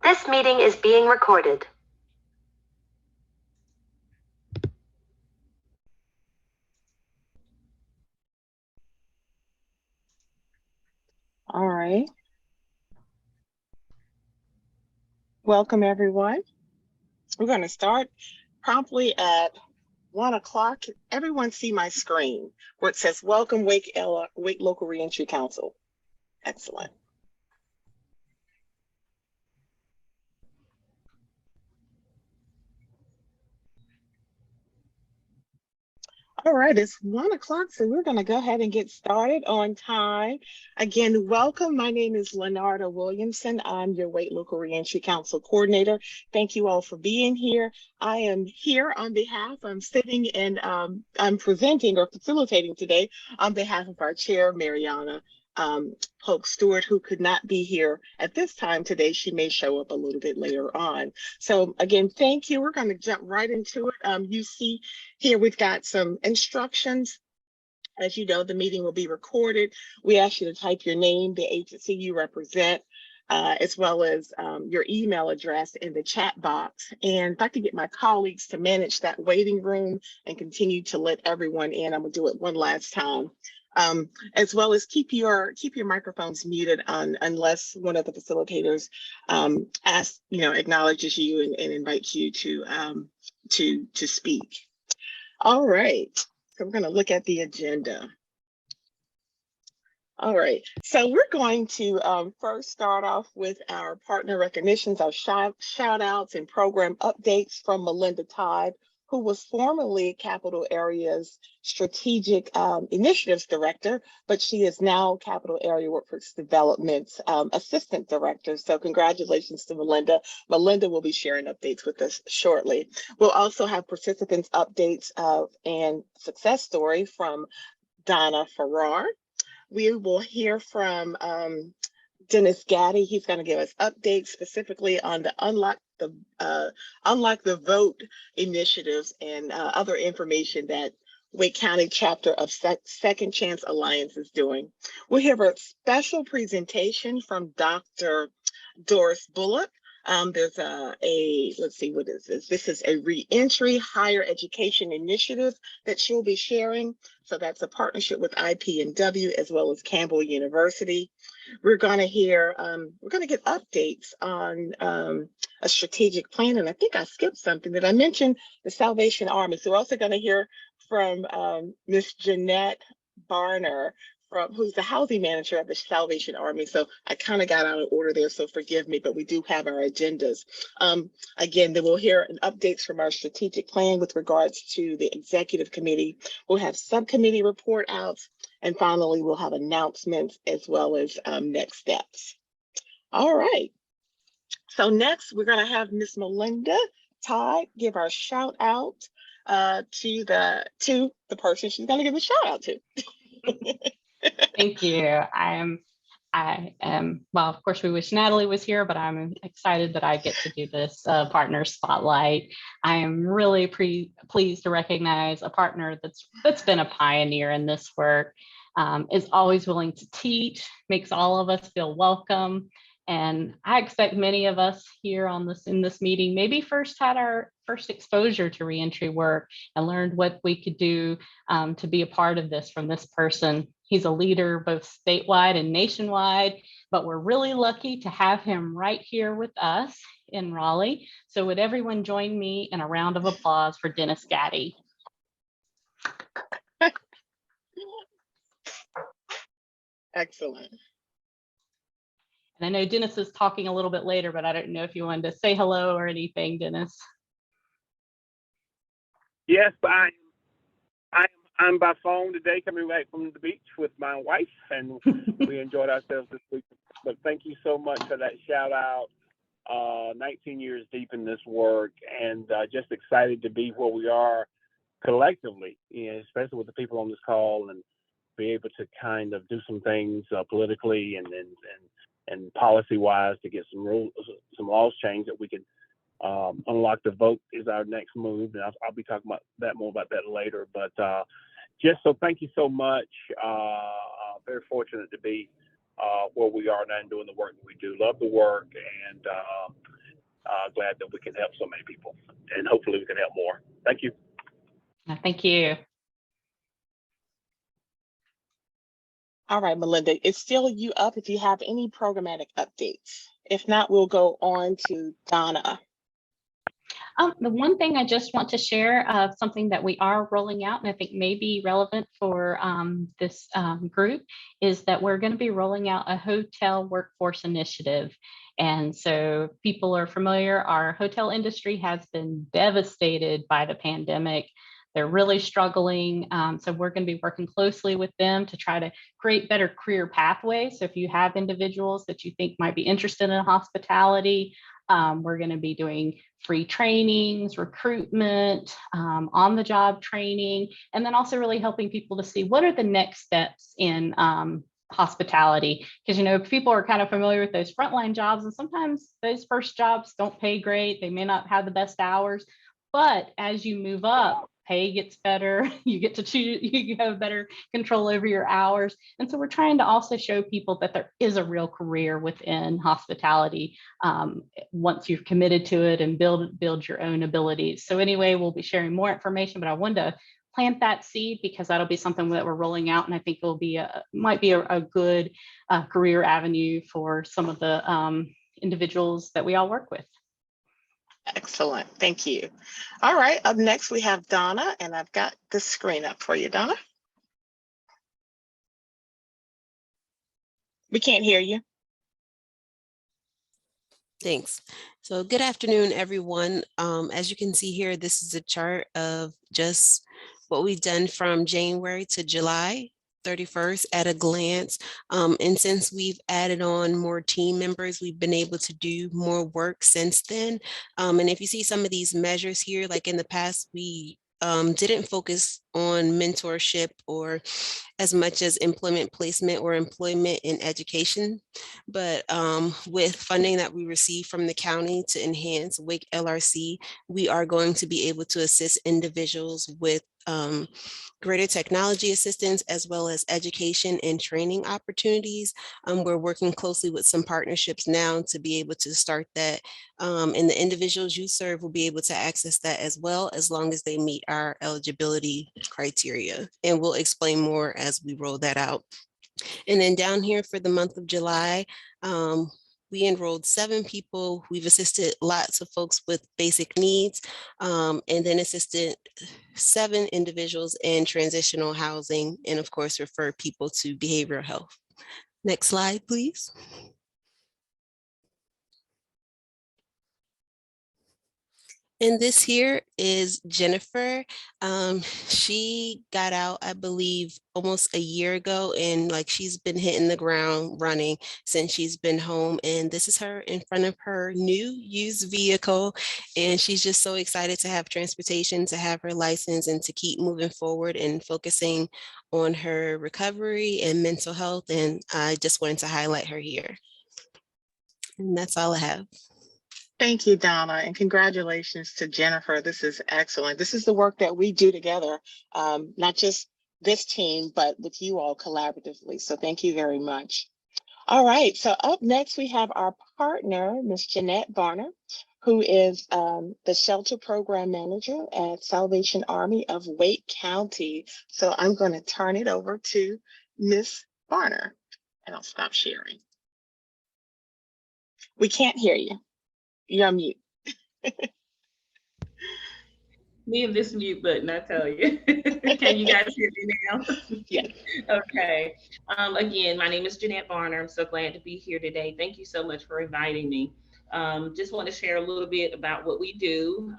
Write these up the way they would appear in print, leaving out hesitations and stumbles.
This meeting is being recorded. All right. Welcome, everyone. We're going to start promptly at 1 o'clock. Everyone see my screen where it says, Welcome, Wake Local Reentry Council. Excellent. All right, it's 1 o'clock, so we're going to go ahead and get started on time. Again, welcome. My name is Lenarda Williamson. I'm your Wake Local Reentry Council Coordinator. Thank you all for being here. I am here on behalf, I'm sitting and I'm presenting or facilitating today on behalf of our chair, Mariana Polk Stewart, who could not be here at this time today. She may show up a little bit later on. So again, thank you. We're going to jump right into it. You see here we've got some instructions. As you know, the meeting will be recorded. We ask you to type your name, the agency you represent, as well as your email address in the chat box. And if I could get my colleagues to manage that waiting room and continue to let everyone in, I'm gonna do it one last time. As well as keep your microphones muted unless one of the facilitators acknowledges you and invites you to speak. All right, so we're going to look at the agenda. All right, so we're going to first start off with our partner recognitions, our shout outs and program updates from Melinda Todd, who was formerly Capital Area's Strategic Initiatives Director, but she is now Capital Area Workforce Development's Assistant Director. So congratulations to Melinda. Melinda will be sharing updates with us shortly. We'll also have participants updates and success story from Donna Farrar. We will hear from Dennis Gaddy. He's going to give us updates specifically on the Unlock the Vote initiatives and other information that Wake County chapter of Second Chance Alliance is doing. We'll have a special presentation from Dr. Doris Bullock. There's let's see, what is this? This is a Reentry Higher Education Initiative that she'll be sharing. So that's a partnership with IP&W as well as Campbell University. We're going to hear, we're going to get updates on a strategic plan. And I think I skipped something. Did I mention the Salvation Army? So we're also going to hear from Miss Jeanette Barner, who's the housing manager at the Salvation Army. So I kind of got out of order there, so forgive me, but we do have our agendas. Again, then we'll hear updates from our strategic plan with regards to the executive committee. We'll have subcommittee report outs, and finally, we'll have announcements as well as next steps. All right. So next, we're going to have Miss Melinda Todd give our shout out to the person she's going to give a shout out to. Thank you. I am, well, of course, we wish Natalie was here, but I'm excited that I get to do this partner spotlight. I am really pleased to recognize a partner that's been a pioneer in this work, is always willing to teach, makes all of us feel welcome. And I expect many of us here in this meeting maybe first had our first exposure to reentry work and learned what we could do to be a part of this from this person. He's a leader both statewide and nationwide, but we're really lucky to have him right here with us in Raleigh. So would everyone join me in a round of applause for Dennis Gaddy? Excellent. And I know Dennis is talking a little bit later, but I don't know if you wanted to say hello or anything, Dennis. Yes, I'm by phone today, coming back from the beach with my wife, and we enjoyed ourselves this week. But thank you so much for that shout out. 19 years deep in this work, and just excited to be where we are collectively, especially with the people on this call, and be able to kind of do some things politically and policy wise to get some rules, some laws changed that we can unlock the vote is our next move, and I'll be talking more about that later. But just so thank you so much. Very fortunate to be where we are now and doing the work that we do. Love the work, and glad that we can help so many people, and hopefully we can help more. Thank you. Thank you. All right, Melinda, it's still you up if you have any programmatic updates. If not, we'll go on to Donna. The one thing I just want to share, something that we are rolling out and I think may be relevant for this group, is that we're going to be rolling out a hotel workforce initiative. And so people are familiar, our hotel industry has been devastated by the pandemic. They're really struggling. So we're going to be working closely with them to try to create better career pathways. So if you have individuals that you think might be interested in hospitality, we're going to be doing free trainings, recruitment, on-the-job training, and then also really helping people to see what are the next steps in hospitality. Because, you know, people are kind of familiar with those frontline jobs, and sometimes those first jobs don't pay great. They may not have the best hours, but as you move up, pay gets better, you get to choose, you have better control over your hours. And so we're trying to also show people that there is a real career within hospitality once you've committed to it and build your own abilities. So anyway, we'll be sharing more information, but I wanted to plant that seed because that'll be something that we're rolling out, and I think it'll be might be a good career avenue for some of the individuals that we all work with. Excellent, thank you. All right, up next we have Donna, and I've got the screen up for you, Donna. We can't hear you. Thanks. So good afternoon, everyone. As you can see here, this is a chart of just what we've done from January to July 31st at a glance. And since we've added on more team members, we've been able to do more work since then. And if you see some of these measures here, like in the past, we didn't focus on mentorship or as much as employment placement or employment in education. But with funding that we receive from the county to enhance WIC LRC, we are going to be able to assist individuals with greater technology assistance as well as education and training opportunities. We're working closely with some partnerships now to be able to start that, and the individuals you serve will be able to access that as well, as long as they meet our eligibility criteria. And we'll explain more as we roll that out. And then down here for the month of July, we enrolled 7 people. We've assisted lots of folks with basic needs, and then assisted 7 individuals in transitional housing, and of course, refer people to behavioral health. Next slide, please. And this here is Jennifer. She got out, I believe, almost a year ago, and like she's been hitting the ground running since she's been home. And this is her in front of her new used vehicle. And she's just so excited to have transportation, to have her license, and to keep moving forward and focusing on her recovery and mental health. And I just wanted to highlight her here. And that's all I have. Thank you, Donna, and congratulations to Jennifer. This is excellent. This is the work that we do together, not just this team, but with you all collaboratively. So thank you very much. All right, so up next we have our partner, Ms. Jeanette Varner, who is the Shelter Program Manager at Salvation Army of Wake County. So I'm going to turn it over to Ms. Varner, and I'll stop sharing. We can't hear you. You're on mute. Me and this mute button, I tell you. Can you guys hear me now? Yes. Okay. Again, my name is Jeanette Varner. I'm so glad to be here today. Thank you so much for inviting me. Just want to share a little bit about what we do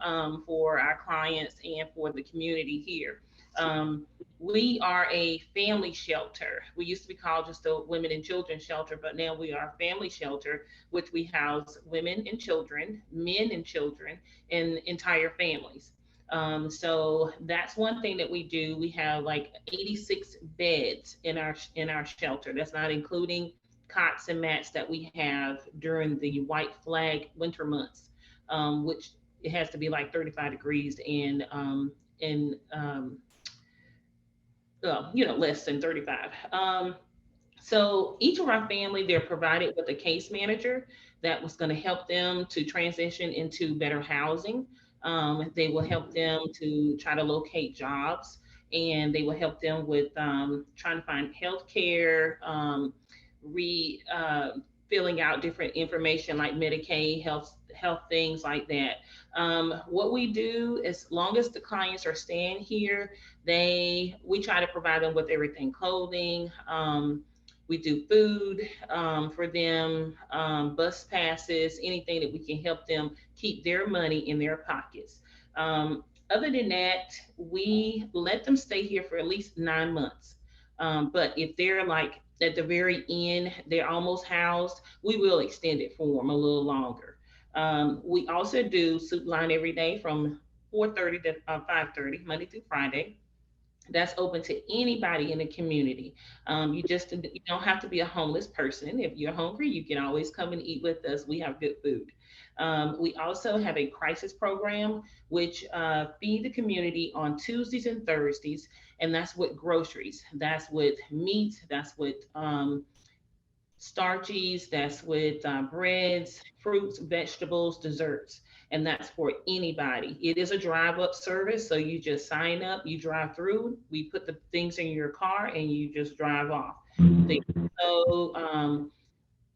for our clients and for the community here. We are a family shelter. We used to be called just a women and children shelter, but now we are a family shelter, which we house women and children, men and children, and entire families. So that's one thing that we do. We have like 86 beds in our shelter. That's not including cots and mats that we have during the white flag winter months, which it has to be like 35 degrees and less than 35. So each of our family, they're provided with a case manager that was going to help them to transition into better housing. They will help them to try to locate jobs, and they will help them with trying to find health care, re filling out different information like Medicaid, health things like that. What we do, as long as the clients are staying here, we try to provide them with everything, clothing. We do food for them, bus passes, anything that we can help them keep their money in their pockets. Other than that, we let them stay here for at least 9 months. But if they're like at the very end, they're almost housed, we will extend it for them a little longer. We also do soup line every day from 4:30 to 5:30, Monday through Friday. That's open to anybody in the community. You don't have to be a homeless person. If you're hungry, you can always come and eat with us. We have good food. We also have a crisis program, which feed the community on Tuesdays and Thursdays, and that's with groceries. That's with meat. That's with starchies, that's with breads, fruits, vegetables, desserts, and that's for anybody. It is a drive up service, so you just sign up, you drive through, we put the things in your car, and you just drive off. They also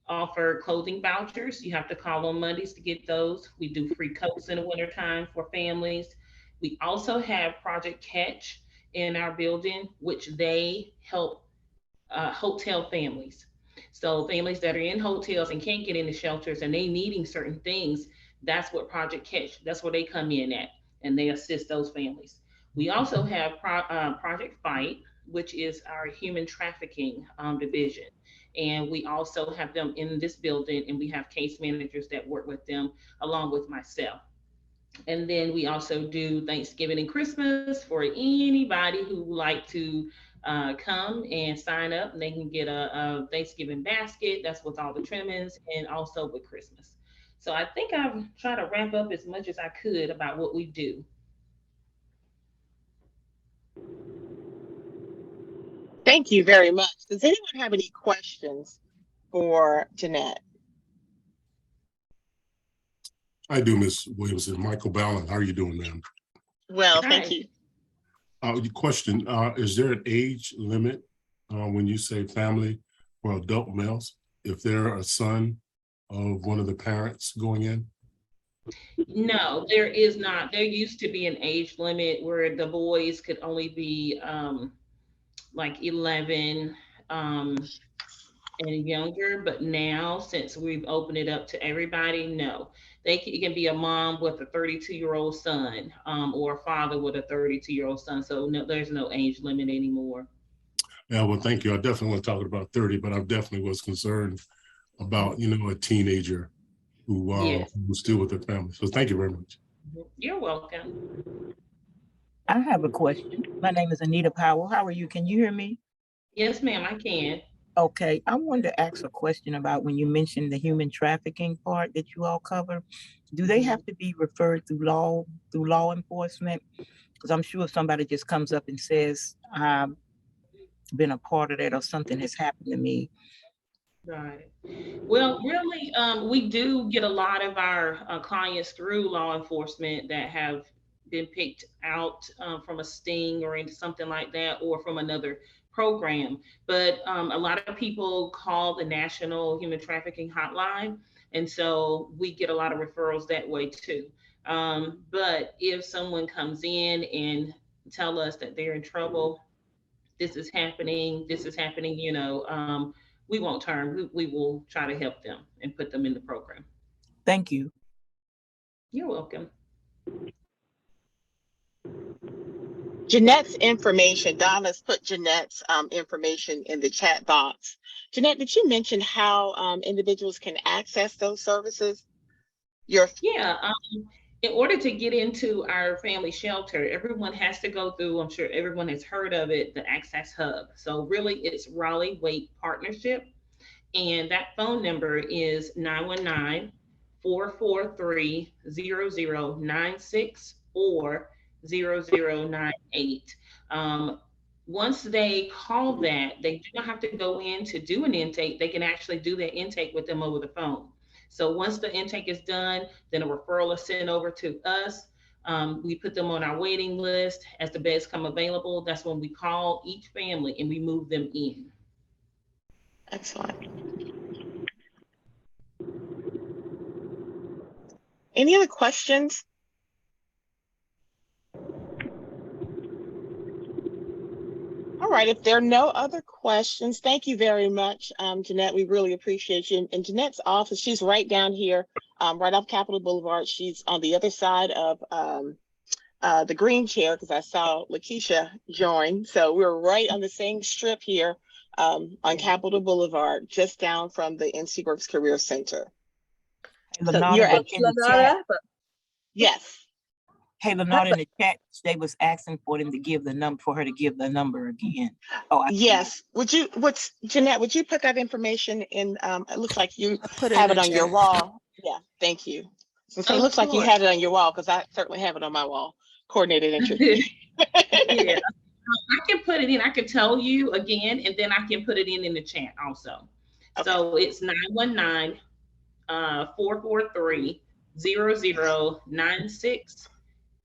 offer clothing vouchers. You have to call on Mondays to get those. We do free coats in the wintertime for families. We also have Project Catch in our building, which they help hotel families. So families that are in hotels and can't get into shelters and they needing certain things, that's what Project Catch, that's where they come in at, and they assist those families. We also have Project Fight, which is our human trafficking division. And we also have them in this building, and we have case managers that work with them along with myself. And then we also do Thanksgiving and Christmas for anybody who would like to come and sign up. And they can get a Thanksgiving basket. That's with all the trimmings, and also with Christmas. So I think I've tried to wrap up as much as I could about what we do. Thank you very much. Does anyone have any questions for Jeanette? I do, Ms. Williamson. Michael Ballin, how are you doing, ma'am? Well, Hi. thank you. The question, is there an age limit when you say family for adult males? If they're a son of one of the parents going in? No, there is not. There used to be an age limit where the boys could only be like 11 and younger, but now since we've opened it up to everybody, no. It can be a mom with a 32-year-old son, or a father with a 32-year-old son. So no, there's no age limit anymore. Yeah, well, thank you. I definitely want to talk about 30, but I definitely was concerned about, a teenager who Yes. was still with their family. So thank you very much. You're welcome. I have a question. My name is Anita Powell. How are you? Can you hear me? Yes, ma'am, I can. Okay, I wanted to ask a question about when you mentioned the human trafficking part that you all cover. Do they have to be referred through law enforcement? Because I'm sure if somebody just comes up and says, I've been a part of that or something has happened to me. Right. Well, really, we do get a lot of our clients through law enforcement that have been picked out from a sting or into something like that, or from another program. But a lot of people call the National Human Trafficking Hotline, and so we get a lot of referrals that way too. But if someone comes in and tell us that they're in trouble, this is happening, we won't turn. We will try to help them and put them in the program. Thank you. You're welcome. Jeanette's information, Donna's put Jeanette's information in the chat box. Jeanette, did you mention how individuals can access those services? Yeah. In order to get into our family shelter, everyone has to go through, I'm sure everyone has heard of it, the Access Hub. So really it's Raleigh Wake Partnership. And that phone number is 919-443-0096 or 0098. Once they call that, they do not have to go in to do an intake. They can actually do their intake with them over the phone. So once the intake is done, then a referral is sent over to us. We put them on our waiting list. As the beds come available, that's when we call each family and we move them in. Excellent. Any other questions? All right, if there are no other questions, thank you very much, Jeanette. We really appreciate you. And Jeanette's office, she's right down here, right off Capitol Boulevard. She's on the other side of the green chair, because I saw Lakeisha join. So we're right on the same strip here on Capitol Boulevard, just down from the NC Works Career Center. So you're in the chat. Yes. Hey, Lenard, in the chat, they was asking for them to give the number, for her to give the number again. Oh, yes. Jeanette, would you put that information in? It looks like you have it on your wall. Yeah, thank you. So it looks like you had it on your wall, because I certainly have it on my wall. Coordinated entry. Yeah, I can put it in. I can tell you again, and then I can put it in the chat also. Okay. So it's 919-443-0096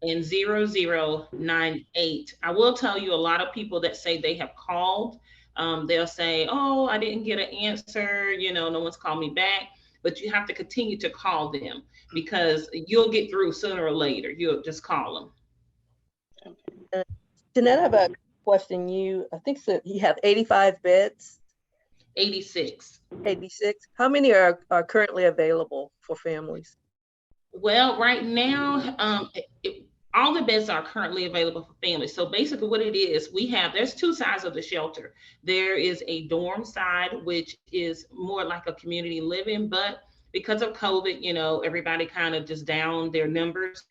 and 0098. I will tell you, a lot of people that say they have called, they'll say, oh, I didn't get an answer, no one's called me back. But you have to continue to call them, because you'll get through sooner or later. You'll just call them. Jeanette, I have a question. I think you have 85 beds? 86. 86. How many are currently available for families? Well, right now, all the beds are currently available for families. So basically what it is, there's two sides of the shelter. There is a dorm side, which is more like a community living, but because of COVID, everybody kind of just down their numbers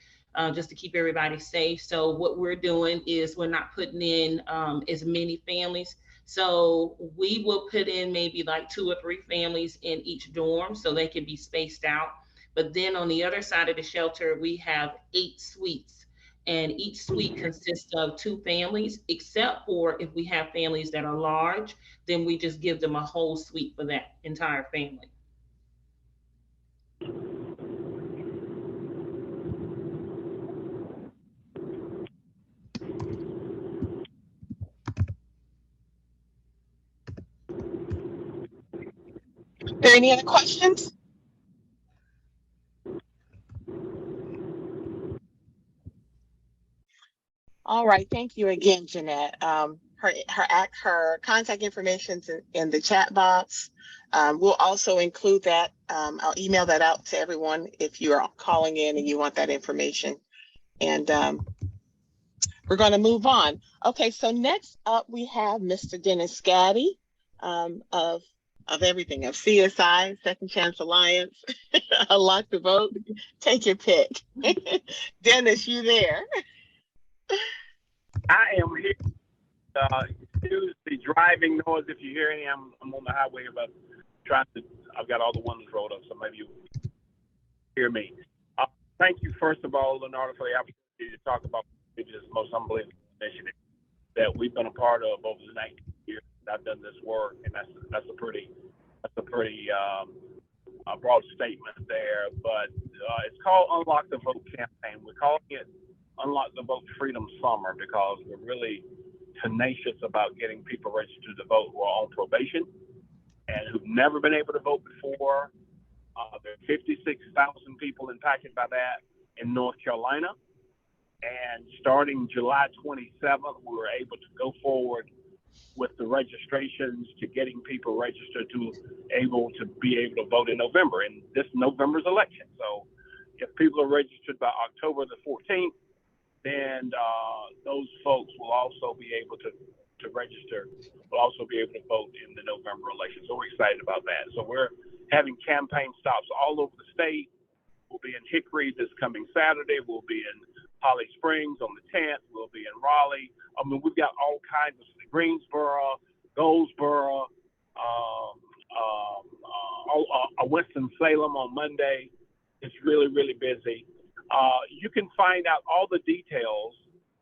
just to keep everybody safe. So what we're doing is we're not putting in as many families. So we will put in maybe like 2 or 3 families in each dorm so they can be spaced out. But then on the other side of the shelter, we have 8 suites. And each suite consists of 2 families, except for if we have families that are large, then we just give them a whole suite for that entire family. Are there any other questions? All right, thank you again, Jeanette. Her contact information's in the chat box. We'll also include that. I'll email that out to everyone if you are calling in and you want that information. And we're going to move on. Okay, so next up we have Mr. Dennis Scaddy of everything, of CSI, Second Chance Alliance, Unlock the Vote. Take your pick. Dennis, you there? I am here. Excuse the driving noise if you hear any. I'm on the highway, but I've got all the windows rolled up, so maybe you hear me. Thank you, first of all, Leonardo, for the opportunity to talk about this most unbelievable initiative that we've been a part of over the 19 years. I've done this work, and that's a pretty broad statement there. But it's called Unlock the Vote campaign. We're calling it Unlock the Vote Freedom Summer because we're really tenacious about getting people registered to vote who are on probation and who've never been able to vote before. There are 56,000 people impacted by that in North Carolina. And starting July 27th, we were able to go forward with the registrations to getting people registered to be able to vote in November, in this November's election. So if people are registered by October the 14th, then those folks will also be able to register, will also be able to vote in the November election. So we're excited about that. So we're having campaign stops all over the state. We'll be in Hickory this coming Saturday. We'll be in Holly Springs on the 10th. We'll be in Raleigh. I mean, we've got all kinds of Greensboro, Goldsboro, Winston-Salem on Monday. It's really, really busy. You can find out all the details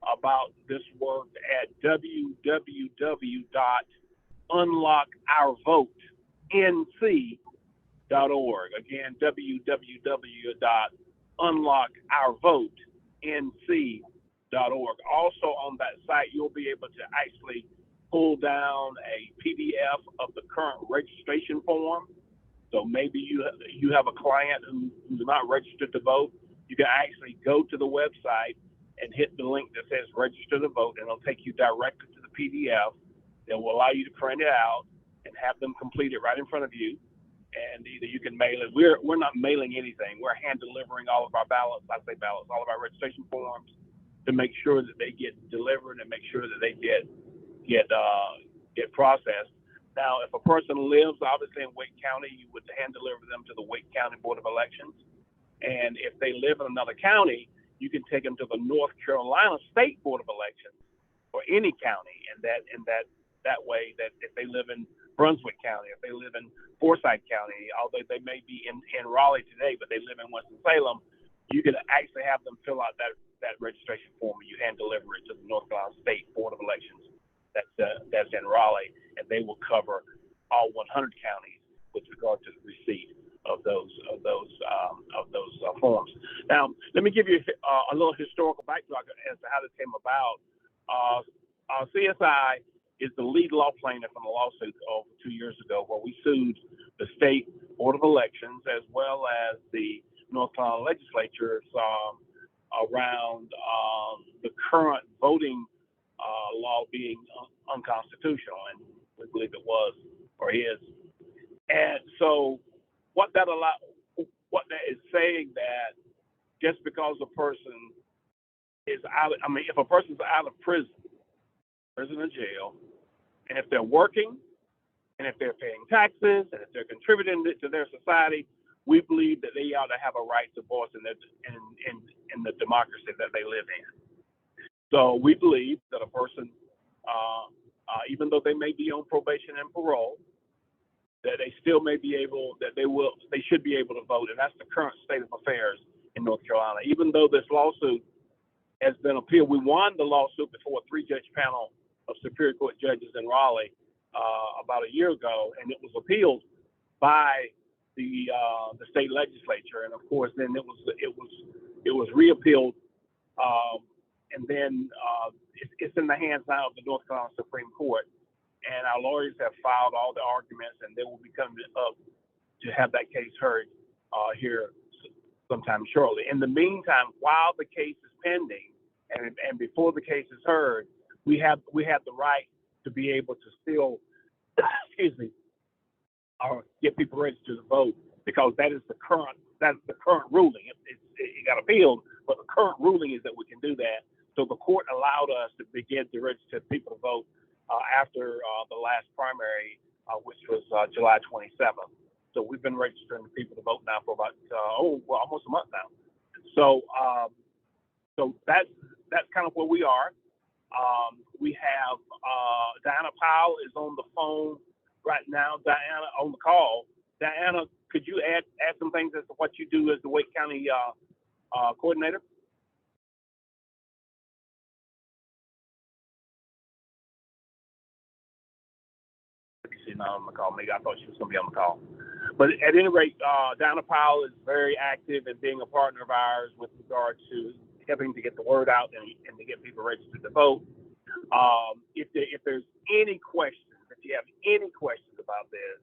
about this work at www.unlockourvotenc.org. Again, www.unlockourvotenc.org. Also on that site, you'll be able to actually pull down a PDF of the current registration form. So maybe you have a client who's not registered to vote. You can actually go to the website and hit the link that says register to vote, and it'll take you directly to the PDF that will allow you to print it out and have them complete it right in front of you. And either you can mail it. We're not mailing anything. We're hand delivering all of our ballots. I say ballots, all of our registration forms, to make sure that they get delivered and make sure that they get processed. Now, if a person lives obviously in Wake County, you would hand deliver them to the Wake County Board of Elections. And if they live in another county, you can take them to the North Carolina State Board of Elections or any county. And that way, that if they live in Brunswick County, if they live in Forsyth County, although they may be in Raleigh today, but they live in Winston-Salem, you can actually have them fill out that registration form, and you hand deliver it to the North Carolina State Board of Elections that's in Raleigh, and they will cover all 100 counties with regard to the receipt of those forms. Now, let me give you a little historical background as to how this came about. CSI is the lead law plaintiff in a lawsuit over 2 years ago, where we sued the State Board of Elections as well as the North Carolina legislatures around the current voting law being unconstitutional, and we believe it was or is. And so what that is saying, that just because a person is if a person's out of prison or jail, and if they're working, and if they're paying taxes, and if they're contributing to their society, we believe that they ought to have a right to voice in the democracy that they live in. So we believe that a person, even though they may be on probation and parole, that they still may be able, they should be able to vote. And that's the current state of affairs in North Carolina. Even though this lawsuit has been appealed, we won the lawsuit before a 3-judge panel of Superior Court judges in Raleigh about a year ago, and it was appealed by the state legislature. And of course, then it was reappealed. And then it's in the hands now of the North Carolina Supreme Court, and our lawyers have filed all the arguments, and they will be coming up to have that case heard here sometime shortly. In the meantime, while the case is pending and before the case is heard, we have the right to be able to still, get people registered to vote, because that's the current ruling. It got appealed, but the current ruling is that we can do that. So the court allowed us to begin to register people to vote after the last primary, which was July 27th. So we've been registering people to vote now for about almost a month now. So that's kind of where we are. We have Diana Powell is on the phone right now. Diana on the call. Diana, could you add some things as to what you do as the Wake County coordinator? She's not on the call. Maybe I thought she was going to be on the call. But at any rate, Diana Powell is very active in being a partner of ours with regard to helping to get the word out and to get people registered to vote. If there's any questions, if you have any questions about this,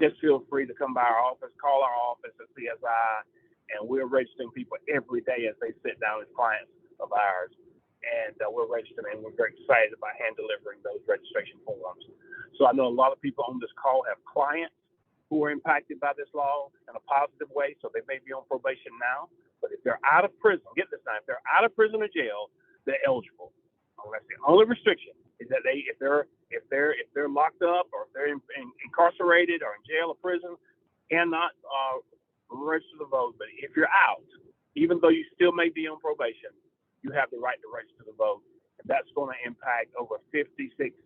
just feel free to come by our office, call our office at CSI, and we're registering people every day as they sit down as clients of ours. And we're registering, and we're very excited about hand delivering those registration forms. So I know a lot of people on this call have clients who are impacted by this law in a positive way, so they may be on probation now, but if they're out of prison, get this now, if they're out of prison or jail, they're eligible. That's the only restriction, is that if they're locked up, or if they're incarcerated or in jail or prison, cannot register to vote. But if you're out, even though you still may be on probation, you have the right to register to vote. And that's going to impact over 56,000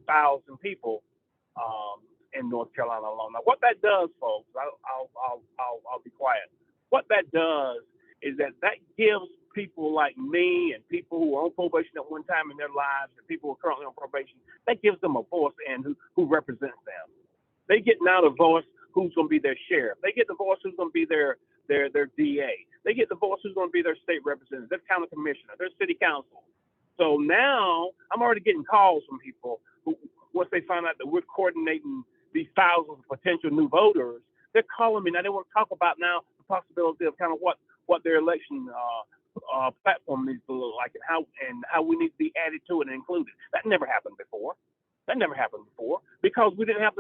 people in North Carolina alone. Now, what that does, folks, I'll be quiet. What that does is that gives people like me and people who were on probation at one time in their lives and people who are currently on probation, that gives them a voice and who represents them. They get now the voice who's going to be their sheriff. They get the voice who's going to be their DA. They get the voice who's going to be their state representative, their county commissioner, their city council. So now I'm already getting calls from people who, once they find out that we're coordinating these thousands of potential new voters, they're calling me now. They want to talk about now the possibility of kind of what their election platform needs to look like and how we need to be added to it and included. That never happened before. Because we didn't have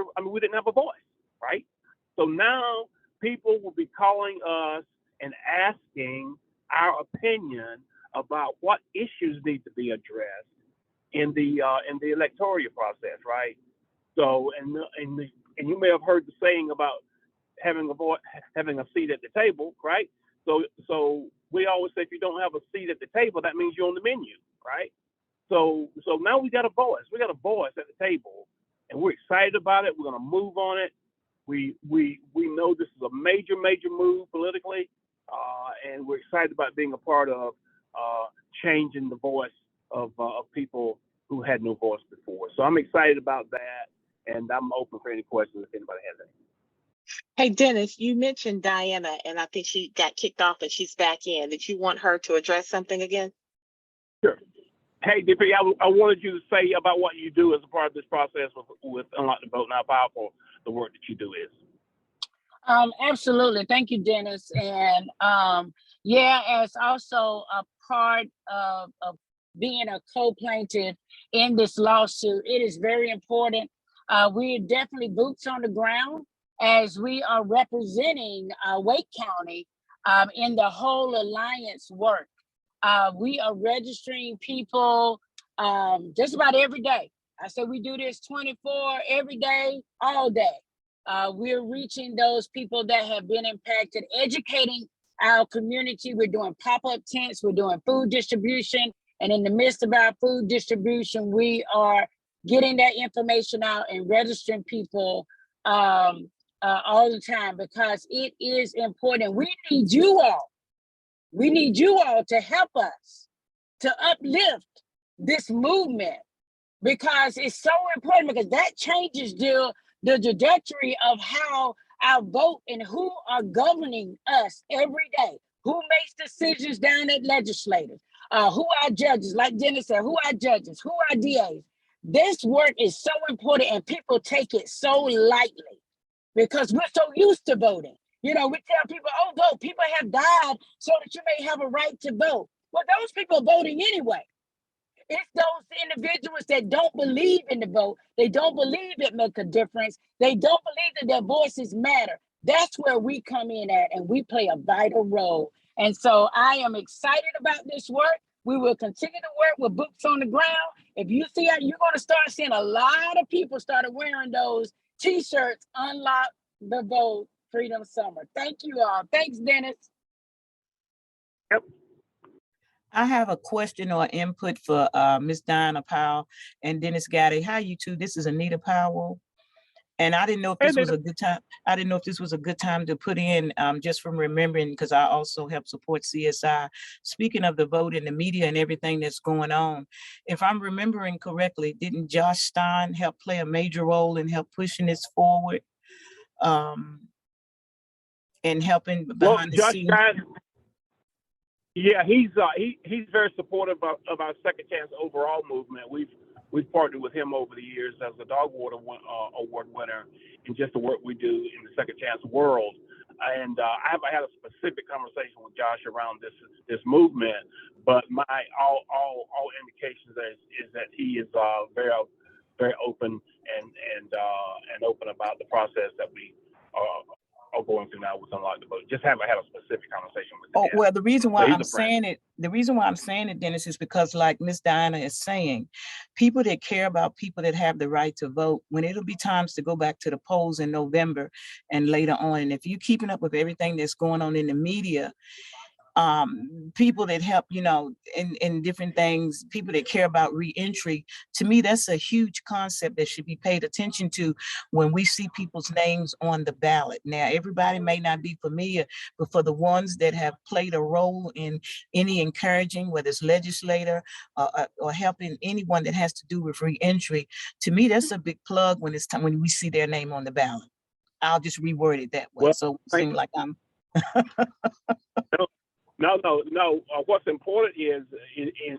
a voice, right? So now people will be calling us and asking our opinion about what issues need to be addressed in the electoral process, right? So and you may have heard the saying about having a seat at the table, right? So we always say if you don't have a seat at the table, that means you're on the menu, right? So now we got a voice. We got a voice at the table, and we're excited about it. We're going to move on it. We know this is a major move politically, and we're excited about being a part of changing the voice of people who had no voice before. So I'm excited about that, and I'm open for any questions if anybody has any. Hey, Dennis, you mentioned Diana, and I think she got kicked off and she's back in. Did you want her to address something again? Sure. Hey, DP, I wanted you to say about what you do as a part of this process with Unlock the Vote and how powerful the work that you do is. Absolutely. Thank you, Dennis. And yeah, as also a part of being a co-plaintiff in this lawsuit, it is very important. We're definitely boots on the ground as we are representing Wake County in the whole alliance work. We are registering people just about every day. I said we do this 24 every day, all day. We're reaching those people that have been impacted, educating our community. We're doing pop-up tents, we're doing food distribution, and in the midst of our food distribution, we are getting that information out and registering people all the time because it is important. We need you all. We need you all to help us to uplift this movement because it's so important because that changes the trajectory of how our vote and who are governing us every day. Who makes decisions down at legislators? Who are judges? Like Dennis said, who are judges? Who are DAs? This work is so important and people take it so lightly because we're so used to voting. You know, we tell people, oh, vote. People have died so that you may have a right to vote. Well, those people are voting anyway. It's those individuals that don't believe in the vote. They don't believe it makes a difference. They don't believe that their voices matter. That's where we come in at, and we play a vital role. And so I am excited about this work. We will continue to work with boots on the ground. If you see it, you're going to start seeing a lot of people started wearing those T-shirts, Unlock the Vote Freedom Summer. Thank you all. Thanks, Dennis. Yep. I have a question or input for Ms. Diana Powell and Dennis Gaddy. Hi, you two. This is Anita Powell. And I didn't know if this was a good time. I didn't know if this was a good time to put in just from remembering, because I also help support CSI. Speaking of the vote and the media and everything that's going on, if I'm remembering correctly, didn't Josh Stein help play a major role in help pushing this forward and helping behind the scenes? Yeah, he's very supportive of our Second Chance overall movement. We've partnered with him over the years as a Dog Water Award winner in just the work we do in the Second Chance world. And I haven't had a specific conversation with Josh around this movement, but my all indications is that he is very open and open about the process that we are going through now with Unlock the Vote. Just haven't had a specific conversation with him. Oh, well, the reason why I'm saying it, Dennis, is because like Miss Diana is saying, people that care about people that have the right to vote, when it'll be times to go back to the polls in November and later on, and if you're keeping up with everything that's going on in the media, people that help, you know, in different things, people that care about reentry. To me, that's a huge concept that should be paid attention to when we see people's names on the ballot. Now, everybody may not be familiar, but for the ones that have played a role in any encouraging, whether it's legislator or helping anyone that has to do with reentry, to me, that's a big plug when it's time when we see their name on the ballot. I'll just reword it that way. Well, So it seems like I'm No. What's important is,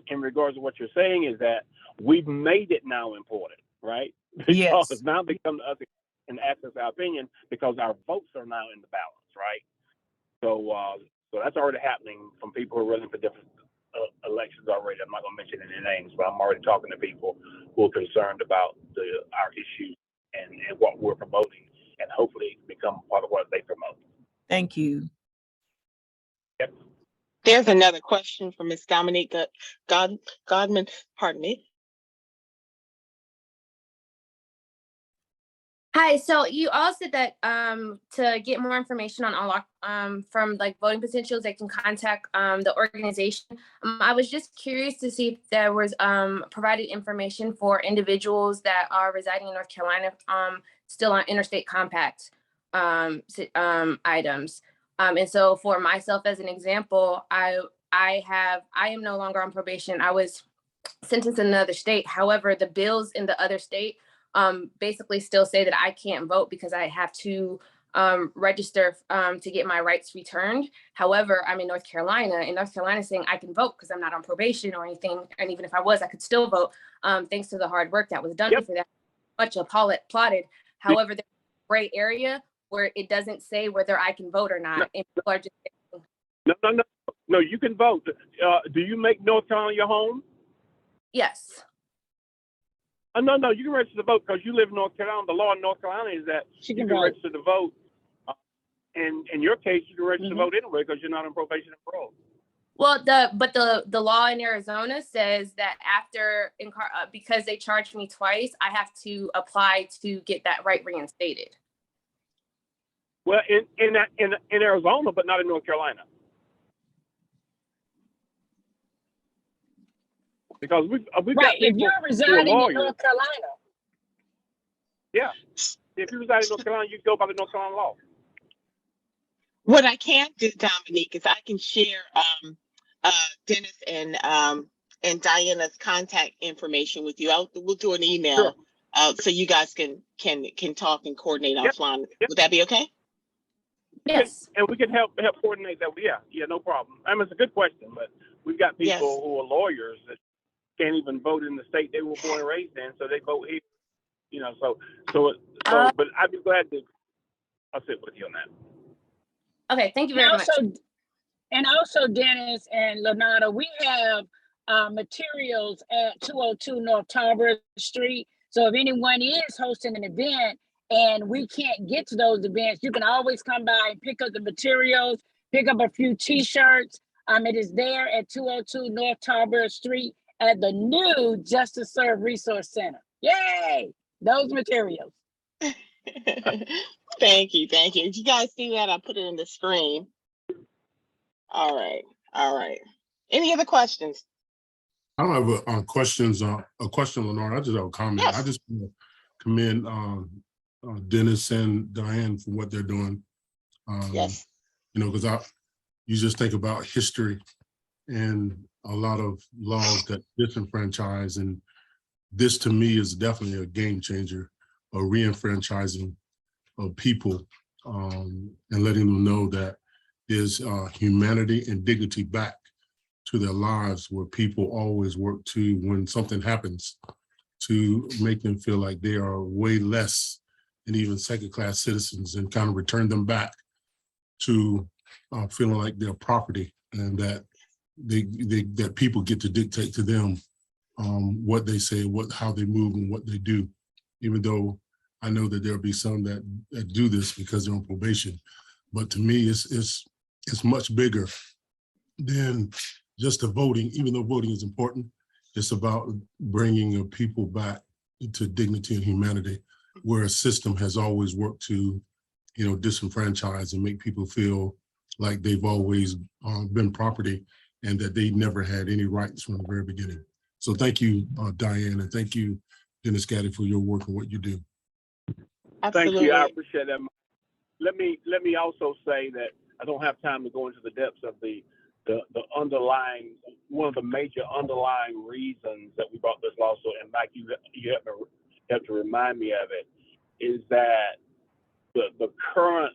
in regards to what you're saying, is that we've made it now important, right? Because yes. now they come to us and ask us our opinion because our votes are now in the balance, right? So that's already happening from people who are running for different elections already. I'm not going to mention any names, but I'm already talking to people who are concerned about our issues and what we're promoting, and hopefully become part of what they promote. Thank you. Yep. There's another question from Ms. Dominique Godman. Pardon me. Hi, so you all said that to get more information on from like voting potentials, they can contact the organization. I was just curious to see if there was provided information for individuals that are residing in North Carolina still on interstate compact items. And so for myself, as an example, I am no longer on probation. I was sentenced in another state. However, the bills in the other state basically still say that I can't vote because I have to register to get my rights returned. However, I'm in North Carolina, and North Carolina is saying I can vote because I'm not on probation or anything. And even if I was, I could still vote thanks to the hard work that was done for that. Much applauded. However, there's a gray area where it doesn't say whether I can vote or not. And people are just saying, No, you can vote. Do you make North Carolina your home? yes. No, you can register to vote because you live in North Carolina. The law in North Carolina is that you can register to vote. And in your case, you can register to vote anyway because you're not on probation and parole. Well, the law in Arizona says that after because they charged me twice, I have to apply to get that right reinstated. Well, in Arizona, but not in North Carolina. Because we've got if you're residing in North Carolina. Yeah. If you reside in North Carolina, you go by the North Carolina law. What I can do, Dominique, is I can share Dennis and Diana's contact information with you. We'll do an email so you guys can talk and coordinate offline. Would that be okay? Yes. And we can help coordinate that. Yeah, no problem. I mean, it's a good question, but we've got people who are lawyers that can't even vote in the state they were born and raised in, so they vote here. You know, but I'd be glad to. I'll sit with you on that. Okay, thank you very much. And also, Dennis and Lenata, we have materials at 202 North Tarboro Street. So if anyone is hosting an event and we can't get to those events, you can always come by and pick up the materials, pick up a few T-shirts. It is there at 202 North Tarboro Street at the new Justice Serve Resource Center. Yay! Those materials. Thank you. If you guys see that, I put it in the screen. All right. Any other questions? I don't have a question, Lenore. I just have a comment. Yes. I just want to commend Dennis and Diane for what they're doing. Yes. You know, because you just think about history and a lot of laws that disenfranchise, and this to me is definitely a game changer, a re-enfranchising of people and letting them know that there's humanity and dignity back to their lives, where people always work to, when something happens, to make them feel like they are way less than even second-class citizens, and kind of return them back to feeling like they're property, and that that people get to dictate to them what they say, how they move, and what they do. Even though I know that there'll be some that do this because they're on probation, but to me, it's much bigger than just the voting. Even though voting is important, it's about bringing people back to dignity and humanity, where a system has always worked to, disenfranchise and make people feel like they've always been property and that they never had any rights from the very beginning. So thank you, Diane, and thank you, Dennis Gaddy, for your work and what you do. Absolutely. Thank you. I appreciate that. Let me also say that I don't have time to go into the depths of the underlying, one of the major underlying reasons that we brought this lawsuit, and Mike, you have to remind me of it, is that the current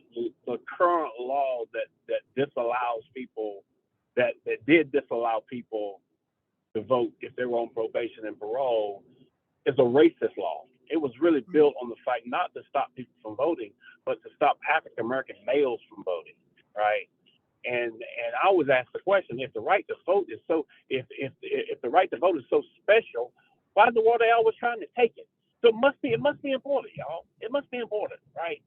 law that disallows people, that did disallow people to vote if they were on probation and parole, is a racist law. It was really built on the fact not to stop people from voting, but to stop African American males from voting, right? And I always ask the question: if the right to vote is so, if the right to vote is so special, why in the world are they always trying to take it? So it must be important, y'all. It must be important, right?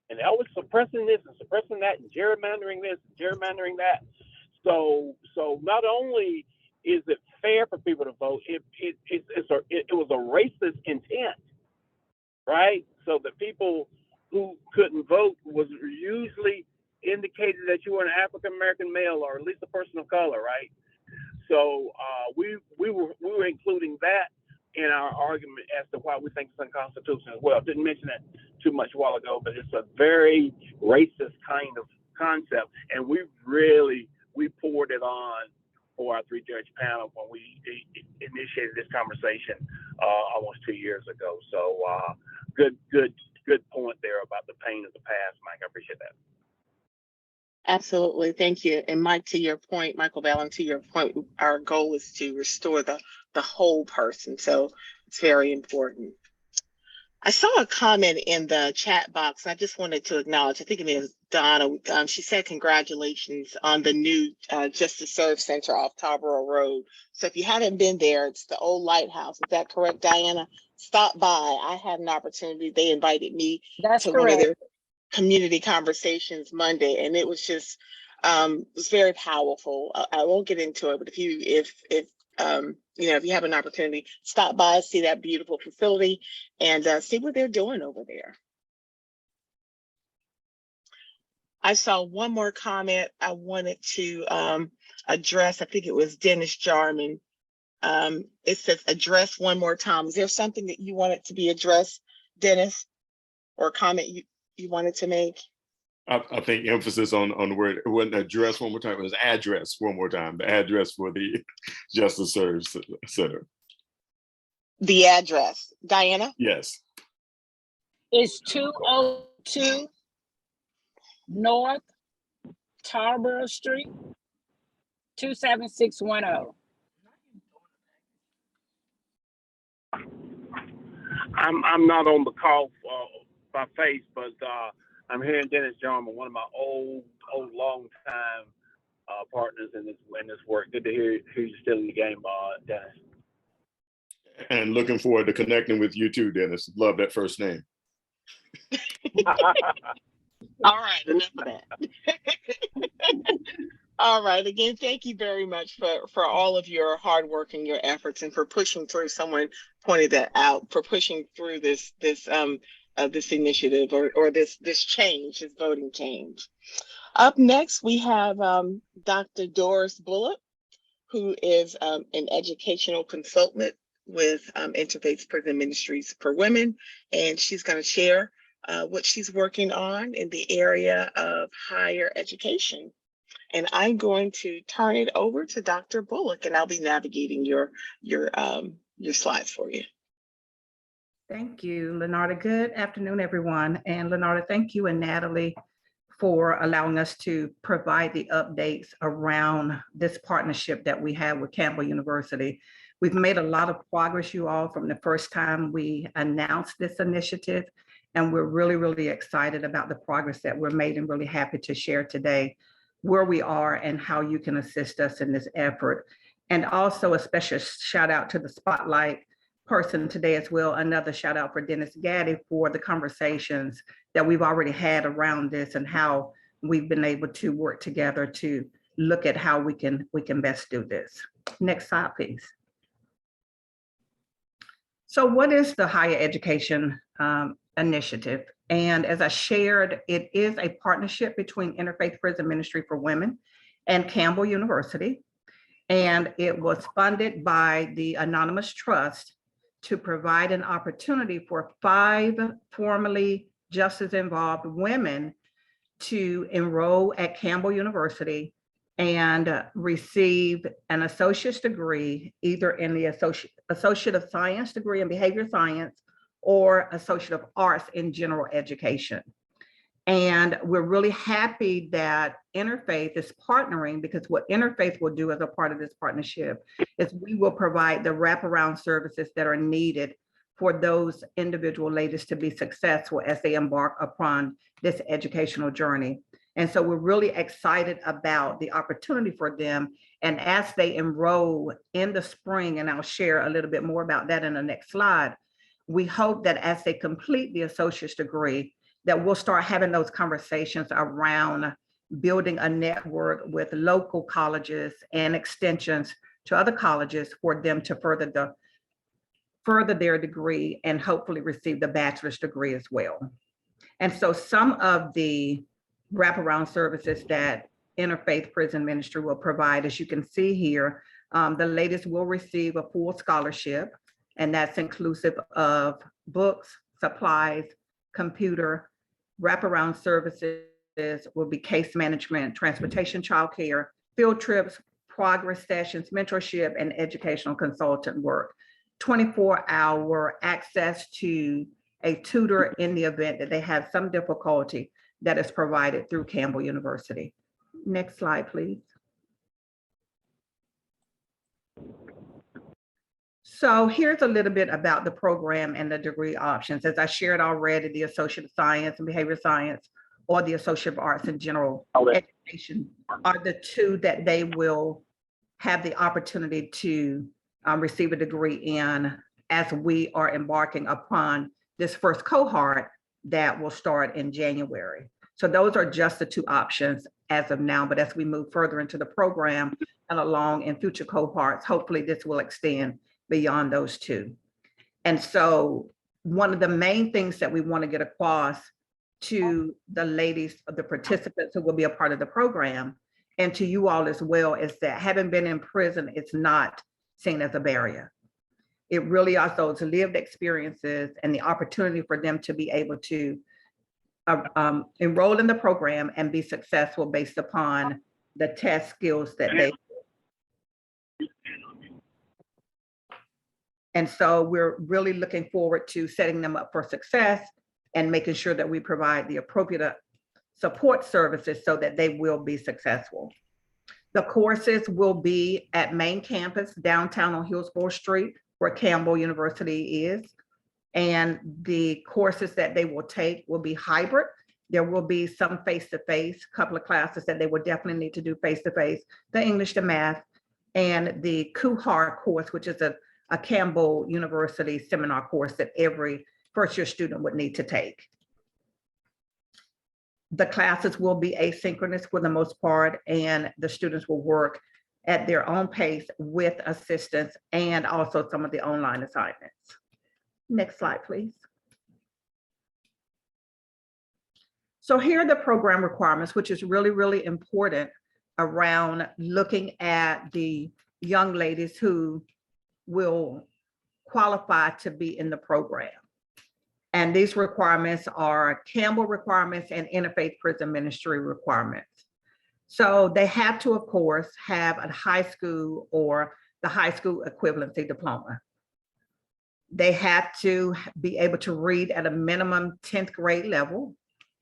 And they're always suppressing this and suppressing that and gerrymandering this and gerrymandering that. So not only is it fair for people to vote, it was a racist intent, right? So the people who couldn't vote was usually indicated that you were an African American male or at least a person of color, right? So we were including that in our argument as to why we think it's unconstitutional as well. Didn't mention that too much a while ago, but it's a very racist kind of concept, and we poured it on for our 3-judge panel when we initiated this conversation almost 2 years ago. So good point there about the pain of the past, Mike. I appreciate that. Absolutely. Thank you. And Mike, to your point, Michael Ballin, to your point, our goal is to restore the whole person. So it's very important. I saw a comment in the chat box. I just wanted to acknowledge, I think it is Donna. She said, congratulations on the new Justice Serve Center off Tarboro Road. So if you haven't been there, it's the old lighthouse. Is that correct, Diana? Stop by. I had an opportunity. They invited me to one of their community conversations Monday, and it was just was very powerful. I won't get into it, but if you have an opportunity, stop by, see that beautiful facility, and see what they're doing over there. I saw one more comment I wanted to address. I think it was Dennis Jarman. It says address one more time. Is there something that you wanted to be addressed, Dennis, or a comment you wanted to make? I think emphasis on the word, it wasn't address one more time, it was address one more time, the address for the Justice Serve Center. The address, Diana? Yes. It's 202 North Tarboro Street, 27610. I'm not on the call by face, but I'm hearing Dennis Jarman, one of my old long time partners in this work. Good to hear you still in the game, Dennis. And looking forward to connecting with you too, Dennis. Love that first name. All right, enough of that. All right, again, thank you very much for all of your hard work and your efforts, and for pushing through. Someone pointed that out, for pushing through this initiative or this change, this voting change. Up next, we have Dr. Doris Bullock, who is an educational consultant with Interfaith Prison Ministries for Women, and she's going to share what she's working on in the area of higher education. And I'm going to turn it over to Dr. Bullock, and I'll be navigating your slides for you. Thank you, Lenarda. Good afternoon, everyone. And Lenarda, thank you and Natalie for allowing us to provide the updates around this partnership that we have with Campbell University. We've made a lot of progress, you all, from the first time we announced this initiative, and we're really, really excited about the progress that we're made, and really happy to share today where we are and how you can assist us in this effort. And also a special shout out to the spotlight person today as well. Another shout out for Dennis Gaddy for the conversations that we've already had around this and how we've been able to work together to look at how we can best do this. Next slide, please. So what is the higher education initiative? And as I shared, it is a partnership between Interfaith Prison Ministry for Women and Campbell University. And it was funded by the Anonymous Trust to provide an opportunity for 5 formerly justice-involved women to enroll at Campbell University and receive an associate's degree, either in the Associate of Science degree in Behavior Science or Associate of Arts in General Education. And we're really happy that Interfaith is partnering, because what Interfaith will do as a part of this partnership is we will provide the wraparound services that are needed for those individual ladies to be successful as they embark upon this educational journey. And so we're really excited about the opportunity for them. And as they enroll in the spring, and I'll share a little bit more about that in the next slide, we hope that as they complete the associate's degree, that we'll start having those conversations around building a network with local colleges and extensions to other colleges for them to further their degree and hopefully receive the bachelor's degree as well. And so some of the wraparound services that Interfaith Prison Ministry will provide, as you can see here, the ladies will receive a full scholarship, and that's inclusive of books, supplies, computer. Wraparound services will be case management, transportation, childcare, field trips, progress sessions, mentorship, and educational consultant work. 24-hour access to a tutor in the event that they have some difficulty that is provided through Campbell University. Next slide, please. So here's a little bit about the program and the degree options. As I shared already, the Associate of Science and Behavior Science or the Associate of Arts in General Education are the 2 that they will have the opportunity to receive a degree in as we are embarking upon this first cohort that will start in January. So those are just the 2 options as of now, but as we move further into the program and along in future cohorts, hopefully this will extend beyond those 2. And so one of the main things that we want to get across to the ladies, the participants who will be a part of the program, and to you all as well, is that having been in prison, it's not seen as a barrier. It really are those lived experiences and the opportunity for them to be able to enroll in the program and be successful based upon the test skills that they. And so we're really looking forward to setting them up for success and making sure that we provide the appropriate support services so that they will be successful. The courses will be at main campus downtown on Hillsborough Street, where Campbell University is. And the courses that they will take will be hybrid. There will be some face-to-face, couple of classes that they will definitely need to do face-to-face, the English, the math, and the KUHAR course, which is a Campbell University seminar course that every first-year student would need to take. The classes will be asynchronous for the most part, and the students will work at their own pace with assistance and also some of the online assignments. Next slide, please. So here are the program requirements, which is really, really important around looking at the young ladies who will qualify to be in the program. And these requirements are Campbell requirements and Interfaith Prison Ministry requirements. So they have to, of course, have a high school or the high school equivalency diploma. They have to be able to read at a minimum 10th grade level,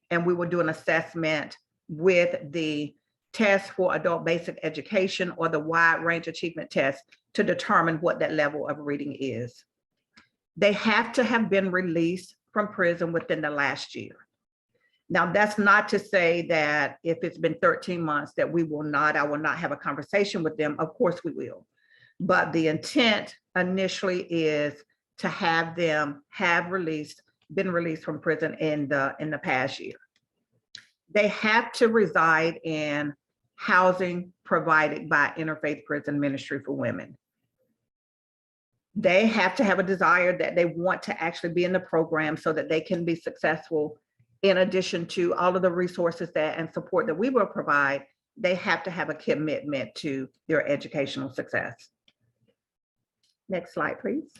and we will do an assessment with the test for adult basic education or the wide range achievement test to determine what that level of reading is. They have to have been released from prison within the last year. Now, that's not to say that if it's been 13 months that I will not have a conversation with them. Of course we will. But the intent initially is to have them been released from prison in the past year. They have to reside in housing provided by Interfaith Prison Ministry for Women. They have to have a desire that they want to actually be in the program so that they can be successful. In addition to all of the resources that and support that we will provide, they have to have a commitment to their educational success. Next slide, please.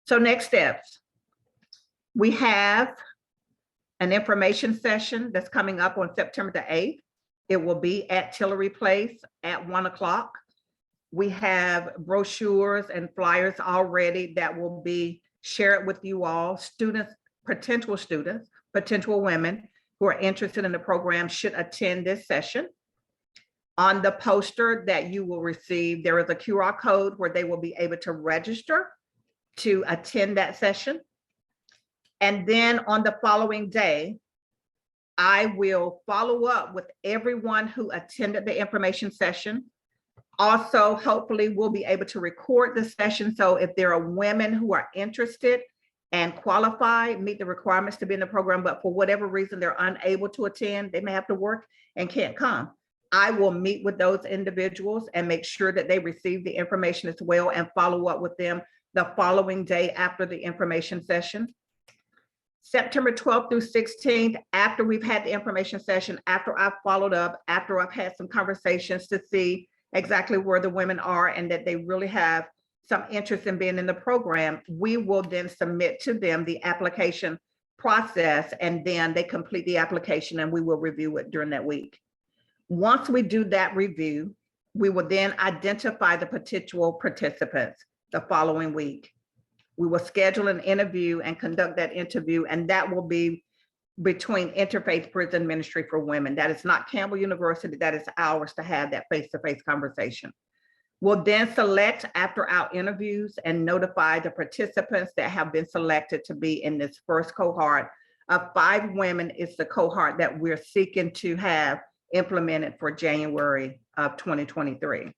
So next steps. We have an information session that's coming up on September the 8th. It will be at Tillery Place at 1 o'clock. We have brochures and flyers already that will be shared with you all. Students, potential women who are interested in the program should attend this session. On the poster that you will receive, there is a QR code where they will be able to register to attend that session. And then on the following day, I will follow up with everyone who attended the information session. Also, hopefully we'll be able to record the session. So if there are women who are interested and qualify, meet the requirements to be in the program, but for whatever reason, they're unable to attend, they may have to work and can't come. I will meet with those individuals and make sure that they receive the information as well and follow up with them the following day after the information session. September 12th through 16th, after we've had the information session, after I've followed up, after I've had some conversations to see exactly where the women are and that they really have some interest in being in the program, we will then submit to them the application process, and then they complete the application and we will review it during that week. Once we do that review, we will then identify the potential participants the following week. We will schedule an interview and conduct that interview, and that will be between Interfaith Prison Ministry for Women. That is not Campbell University, that is ours to have that face-to-face conversation. We'll then select after our interviews and notify the participants that have been selected to be in this first cohort of 5 women. Is the cohort that we're seeking to have implemented for January of 2023.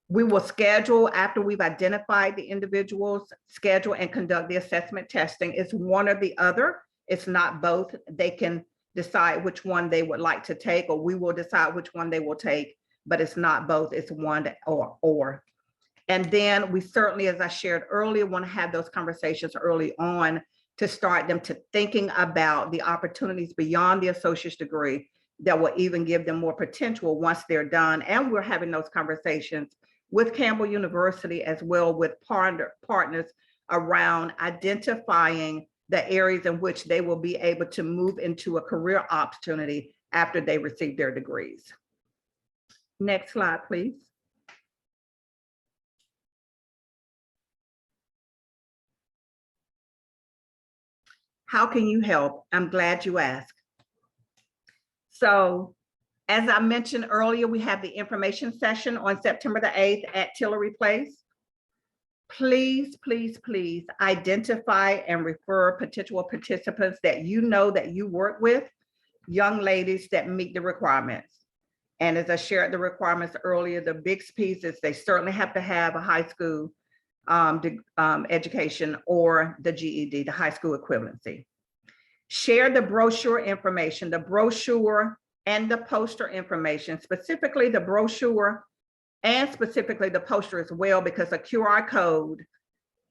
We will schedule, after we've identified the individuals, schedule and conduct the assessment testing. It's one or the other. It's not both. They can decide which one they would like to take, or we will decide which one they will take, but it's not both. It's one or. And then we certainly, as I shared earlier, want to have those conversations early on to start them to thinking about the opportunities beyond the associate's degree that will even give them more potential once they're done. And we're having those conversations with Campbell University as well, with partners around identifying the areas in which they will be able to move into a career opportunity after they receive their degrees. Next slide, please. How can you help? I'm glad you asked. So, as I mentioned earlier, we have the information session on September the 8th at Tillery Place. Please, please, please identify and refer potential participants that you know that you work with, young ladies that meet the requirements. And as I shared the requirements earlier, the big piece is they certainly have to have a high school education or the GED, the high school equivalency. Share the brochure information, the brochure and the poster information, specifically the brochure and specifically the poster as well, because a QR code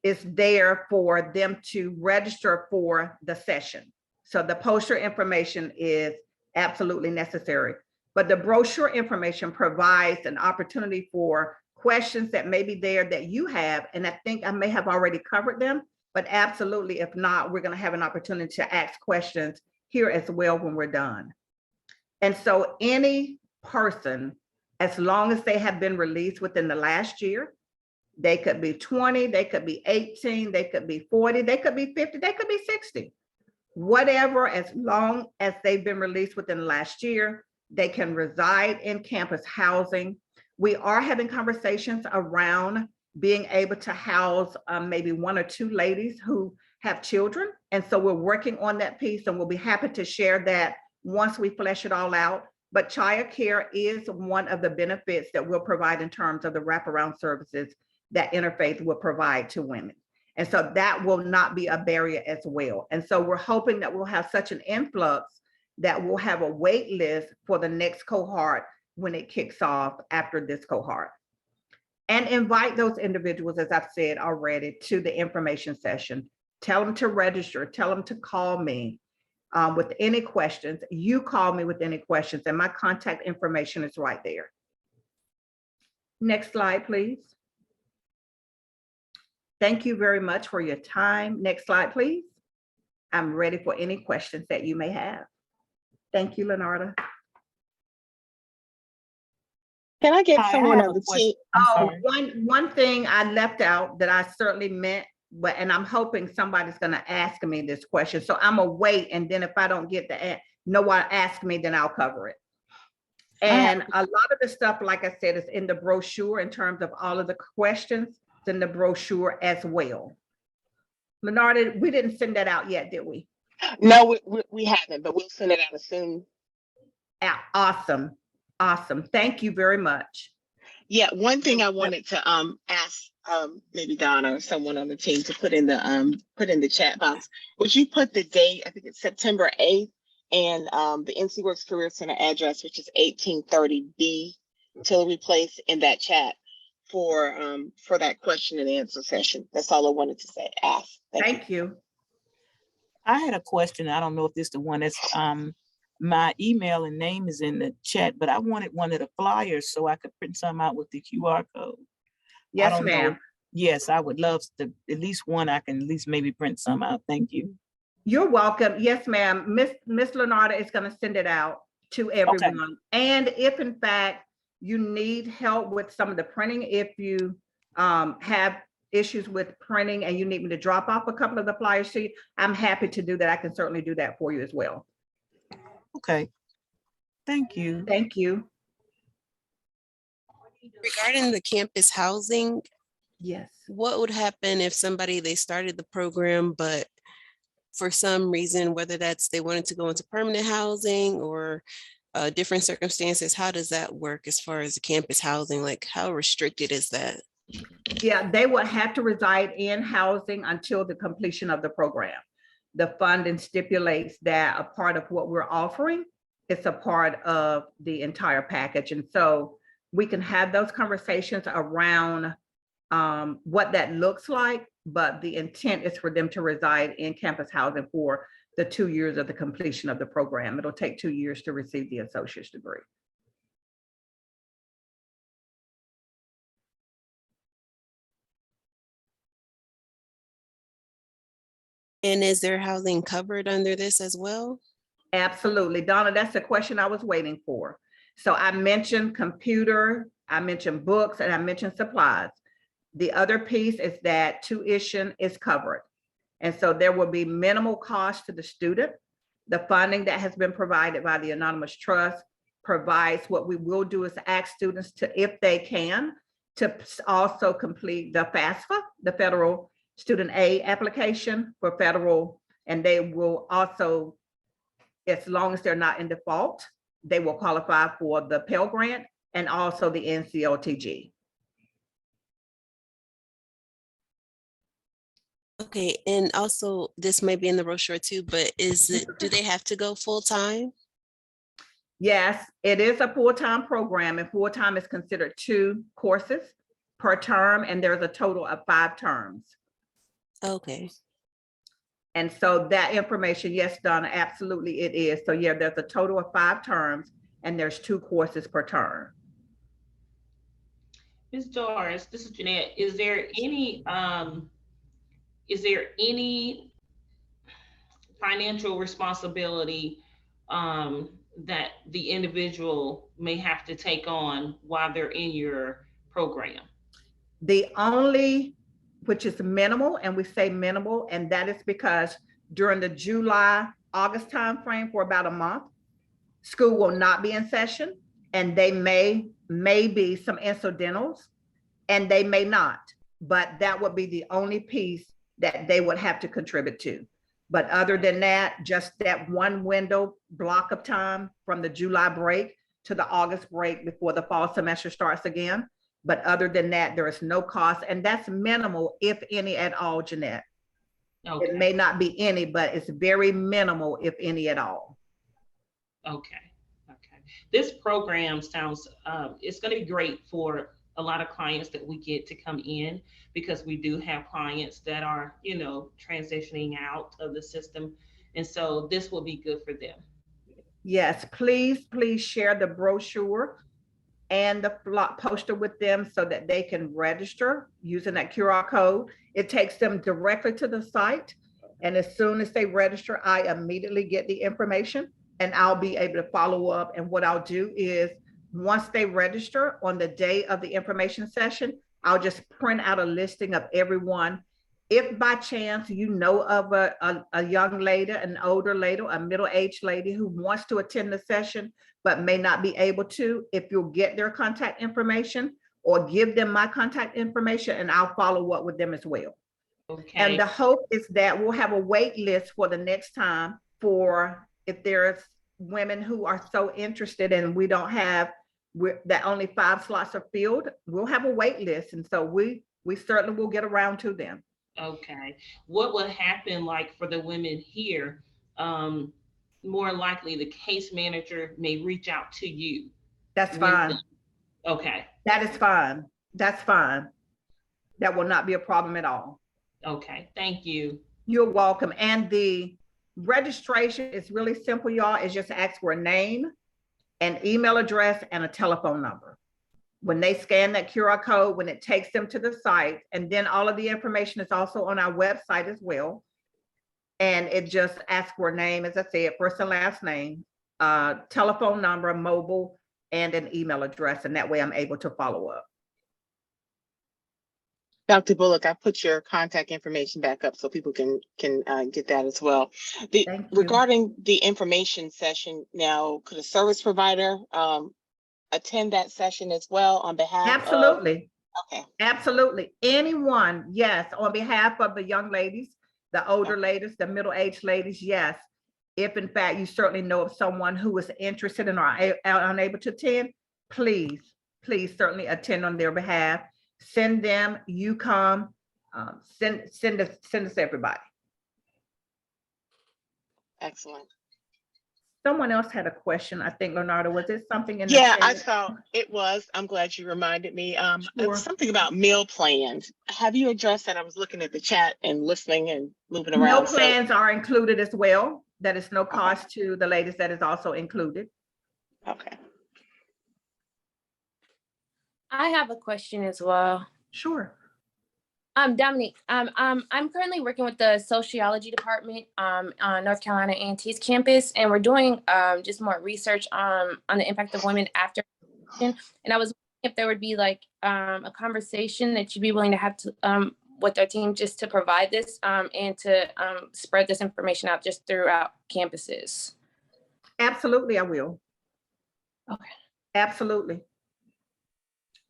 is there for them to register for the session. So the poster information is absolutely necessary, but the brochure information provides an opportunity for questions that may be there that you have, and I think I may have already covered them, but absolutely, if not, we're going to have an opportunity to ask questions here as well when we're done. And so any person, as long as they have been released within the last year, they could be 20, they could be 18, they could be 40, they could be 50, they could be 60. Whatever, as long as they've been released within the last year, they can reside in campus housing. We are having conversations around being able to house maybe 1 or 2 ladies who have children. And so we're working on that piece, and we'll be happy to share that once we flesh it all out. But child care is one of the benefits that we'll provide in terms of the wraparound services that Interfaith will provide to women. And so that will not be a barrier as well. And so we're hoping that we'll have such an influx that will have a wait list for the next cohort when it kicks off after this cohort. And invite those individuals, as I've said already, to the information session. Tell them to register, tell them to call me with any questions. You call me with any questions, and my contact information is right there. Next slide, please. Thank you very much for your time. Next slide, please. I'm ready for any questions that you may have. Thank you, Lenarda. Can I get Hi, I someone have on a the question. team? I'm Oh, sorry. one thing I left out that I certainly meant, and I'm hoping somebody's gonna ask me this question. So I'm gonna wait, and then if I don't get no one ask me, then I'll cover it. And a lot of the stuff, like I said, is in the brochure in terms of all of the questions. It's in the brochure as well. Lenarda, we didn't send that out yet, did we? No, we haven't, but we'll send it out as soon. Awesome. Awesome. Thank you very much. Yeah, one thing I wanted to ask maybe Donna or someone on the team to put in the chat box. Would you put the date? I think it's September 8th, and the NC Works Career Center address, which is 1830B Tillery Place, in that chat for that question and answer session. That's all I wanted to say. Ask. Thank you. I had a question. I don't know if this is the one that's my email and name is in the chat, but I wanted one of the flyers so I could print some out with the QR code. Yes, ma'am. Yes, I would love to, at least one, I can at least maybe print some out. Thank you. You're welcome. Yes, ma'am. Miss Lenarda is going to send it out to everyone. Okay. And if in fact you need help with some of the printing, if you have issues with printing and you need me to drop off a couple of the flyers to you, I'm happy to do that. I can certainly do that for you as well. Okay. Thank you. Thank you. Regarding the campus housing, yes, what would happen if they started the program, but for some reason, whether that's they wanted to go into permanent housing or different circumstances, how does that work as far as the campus housing? Like, how restricted is that? Yeah, they will have to reside in housing until the completion of the program. The funding stipulates that a part of what we're offering is a part of the entire package. And so we can have those conversations around what that looks like, but the intent is for them to reside in campus housing for the 2 years of the completion of the program. It'll take 2 years to receive the associate's degree. And is their housing covered under this as well? Absolutely. Donna, that's the question I was waiting for. So I mentioned computer, I mentioned books, and I mentioned supplies. The other piece is that tuition is covered. And so there will be minimal cost to the student. The funding that has been provided by the Anonymous Trust provides. What we will do is ask students to, if they can, to also complete the FAFSA, the Federal Student Aid application for federal, and they will also, as long as they're not in default, they will qualify for the Pell Grant and also the NCLTG. Okay, and also this might be in the brochure too, but do they have to go full-time? Yes, it is a full-time program, and full-time is considered 2 courses per term, and there's a total of 5 terms. Okay. And so that information, yes, Donna, absolutely it is. So yeah, there's a total of 5 terms, and there's 2 courses per term. Ms. Doris, this is Jeanette. Is there any financial responsibility that the individual may have to take on while they're in your program? The only, which is minimal, and we say minimal, and that is because during the July, August timeframe for about a month, school will not be in session, and they may be some incidentals, and they may not, but that would be the only piece that they would have to contribute to. But other than that, just that one window block of time from the July break to the August break before the fall semester starts again. But other than that, there is no cost, and that's minimal, if any at all, Jeanette. Okay. It may not be any, but it's very minimal, if any at all. Okay. Okay. This program sounds, it's going to be great for a lot of clients that we get to come in, because we do have clients that are, transitioning out of the system. And so this will be good for them. Yes, please share the brochure and the poster with them so that they can register using that QR code. It takes them directly to the site. And as soon as they register, I immediately get the information and I'll be able to follow up. And what I'll do is, once they register on the day of the information session, I'll just print out a listing of everyone. If by chance you know of a young lady, an older lady, a middle-aged lady who wants to attend the session but may not be able to, if you'll get their contact information or give them my contact information, and I'll follow up with them as well. Okay. And the hope is that we'll have a wait list for the next time, for if there's women who are so interested and we don't have, that only 5 slots are filled, we'll have a wait list. And so we certainly will get around to them. Okay. What would happen, like, for the women here? More likely the case manager may reach out to you. That's fine. Okay. That is fine. That's fine. That will not be a problem at all. Okay. Thank you. You're welcome. And the registration is really simple, y'all. It's just ask for a name, an email address, and a telephone number. When they scan that QR code, when it takes them to the site, and then all of the information is also on our website as well. And it just asks for a name, as I said, first and last name, telephone number, mobile, and an email address. And that way I'm able to follow up. Dr. Bullock, I put your contact information back up so people can get that as well. Regarding the information session now, could a service provider attend that session as well on behalf Absolutely. Okay. Absolutely. Anyone, yes, on behalf of the young ladies, the older ladies, the middle-aged ladies, yes. If in fact you certainly know of someone who is interested and are unable to attend, please certainly attend on their behalf. Send them, you come, send us everybody. Excellent. Someone else had a question. I think, Leonardo, was it something in the Yeah, chat? I saw it was. I'm glad you reminded me. Sure. It's something about meal plans. Have you addressed that? I was looking at the chat and listening and moving around. Meal plans are included as well. That is no cost to the ladies. That is also included. Okay. I have a question as well. Sure. Dominique, I'm currently working with the sociology department on North Carolina A&T's campus, and we're doing just more research on the impact of women after. And I was wondering if there would be like a conversation that you'd be willing to have to, with our team, just to provide this and to spread this information out just throughout campuses. Absolutely, I will. Okay. Absolutely.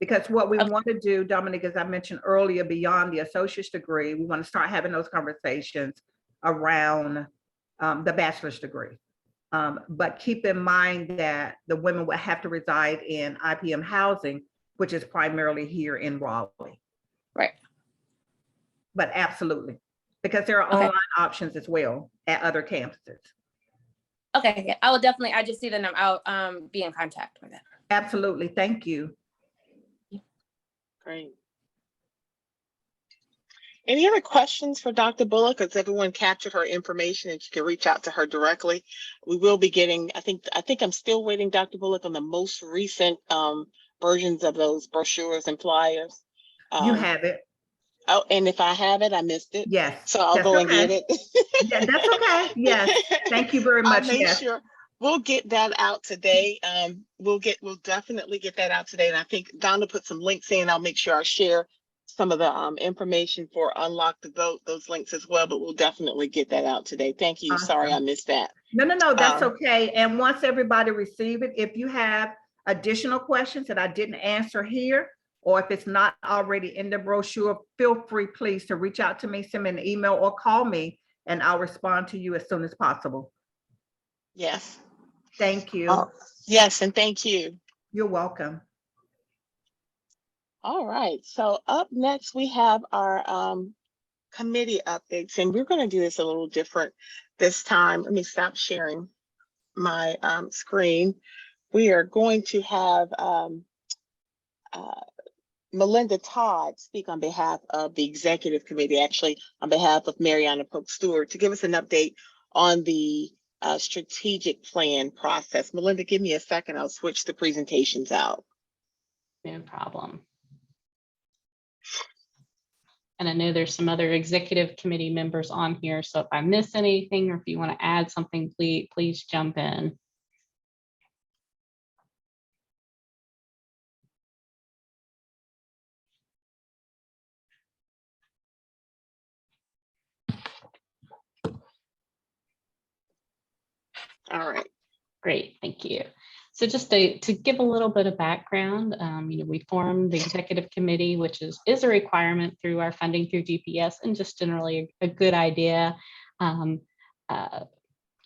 Because what we want to do, Dominic, as I mentioned earlier, beyond the associate's degree, we want to start having those conversations around the bachelor's degree. But keep in mind that the women will have to reside in IPM housing, which is primarily here in Raleigh. Right. But absolutely, because there are online options as well at other campuses. Okay, I will definitely, I just see that I'll be in contact with that. Absolutely, thank you. Great. Any other questions for Dr. Bullock? Has everyone captured her information and you can reach out to her directly? We will be getting, I think I'm still waiting, Dr. Bullock, on the most recent versions of those brochures and flyers. You have it. Oh, and if I have it, I missed it. Yes. So I'll go and get it. Yeah, that's okay. Yes. Thank you very much. I'll make sure we'll get that out today. We'll definitely get that out today. And I think Donna put some links in. I'll make sure I share some of the information for Unlock the Vote, those links as well, but we'll definitely get that out today. Thank you. Awesome. Sorry, I missed that. No, that's okay. And once everybody receive it, if you have additional questions that I didn't answer here, or if it's not already in the brochure, feel free, please, to reach out to me, send me an email or call me, and I'll respond to you as soon as possible. Yes. Thank you. Yes, and thank you. You're welcome. All right, so up next we have our committee updates, and we're going to do this a little different this time. Let me stop sharing my screen, we are going to have Melinda Todd speak on behalf of the executive committee, actually on behalf of Mariana Polk Stewart, to give us an update on the strategic plan process. Melinda, give me a second. I'll switch the presentations out. No problem. And I know there's some other executive committee members on here. So if I miss anything or if you want to add something, please jump in. All right. Great, thank you. So just to give a little bit of background, we formed the executive committee, which is a requirement through our funding through GPS, and just generally a good idea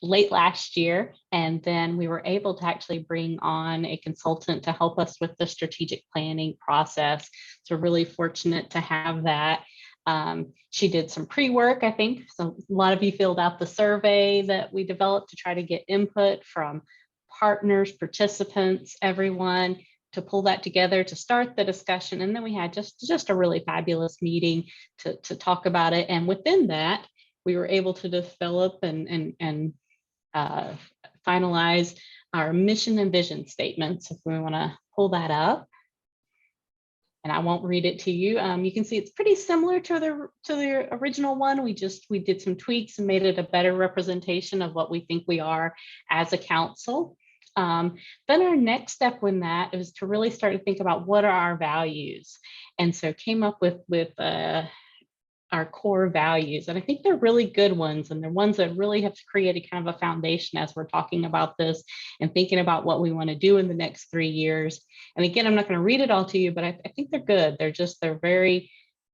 late last year. And then we were able to actually bring on a consultant to help us with the strategic planning process. So really fortunate to have that. She did some pre-work, I think. So a lot of you filled out the survey that we developed to try to get input from partners, participants, everyone, to pull that together to start the discussion. And then we had just a really fabulous meeting to talk about it. And within that, we were able to develop and finalize our mission and vision statements. If we want to pull that up. And I won't read it to you. You can see it's pretty similar to the original one. We did some tweaks and made it a better representation of what we think we are as a council. Then our next step in that was to really start to think about what are our values. And so came up with our core values. And I think they're really good ones. And they're ones that really have created kind of a foundation as we're talking about this and thinking about what we want to do in the next 3 years. And again, I'm not going to read it all to you, but I think they're good. They're very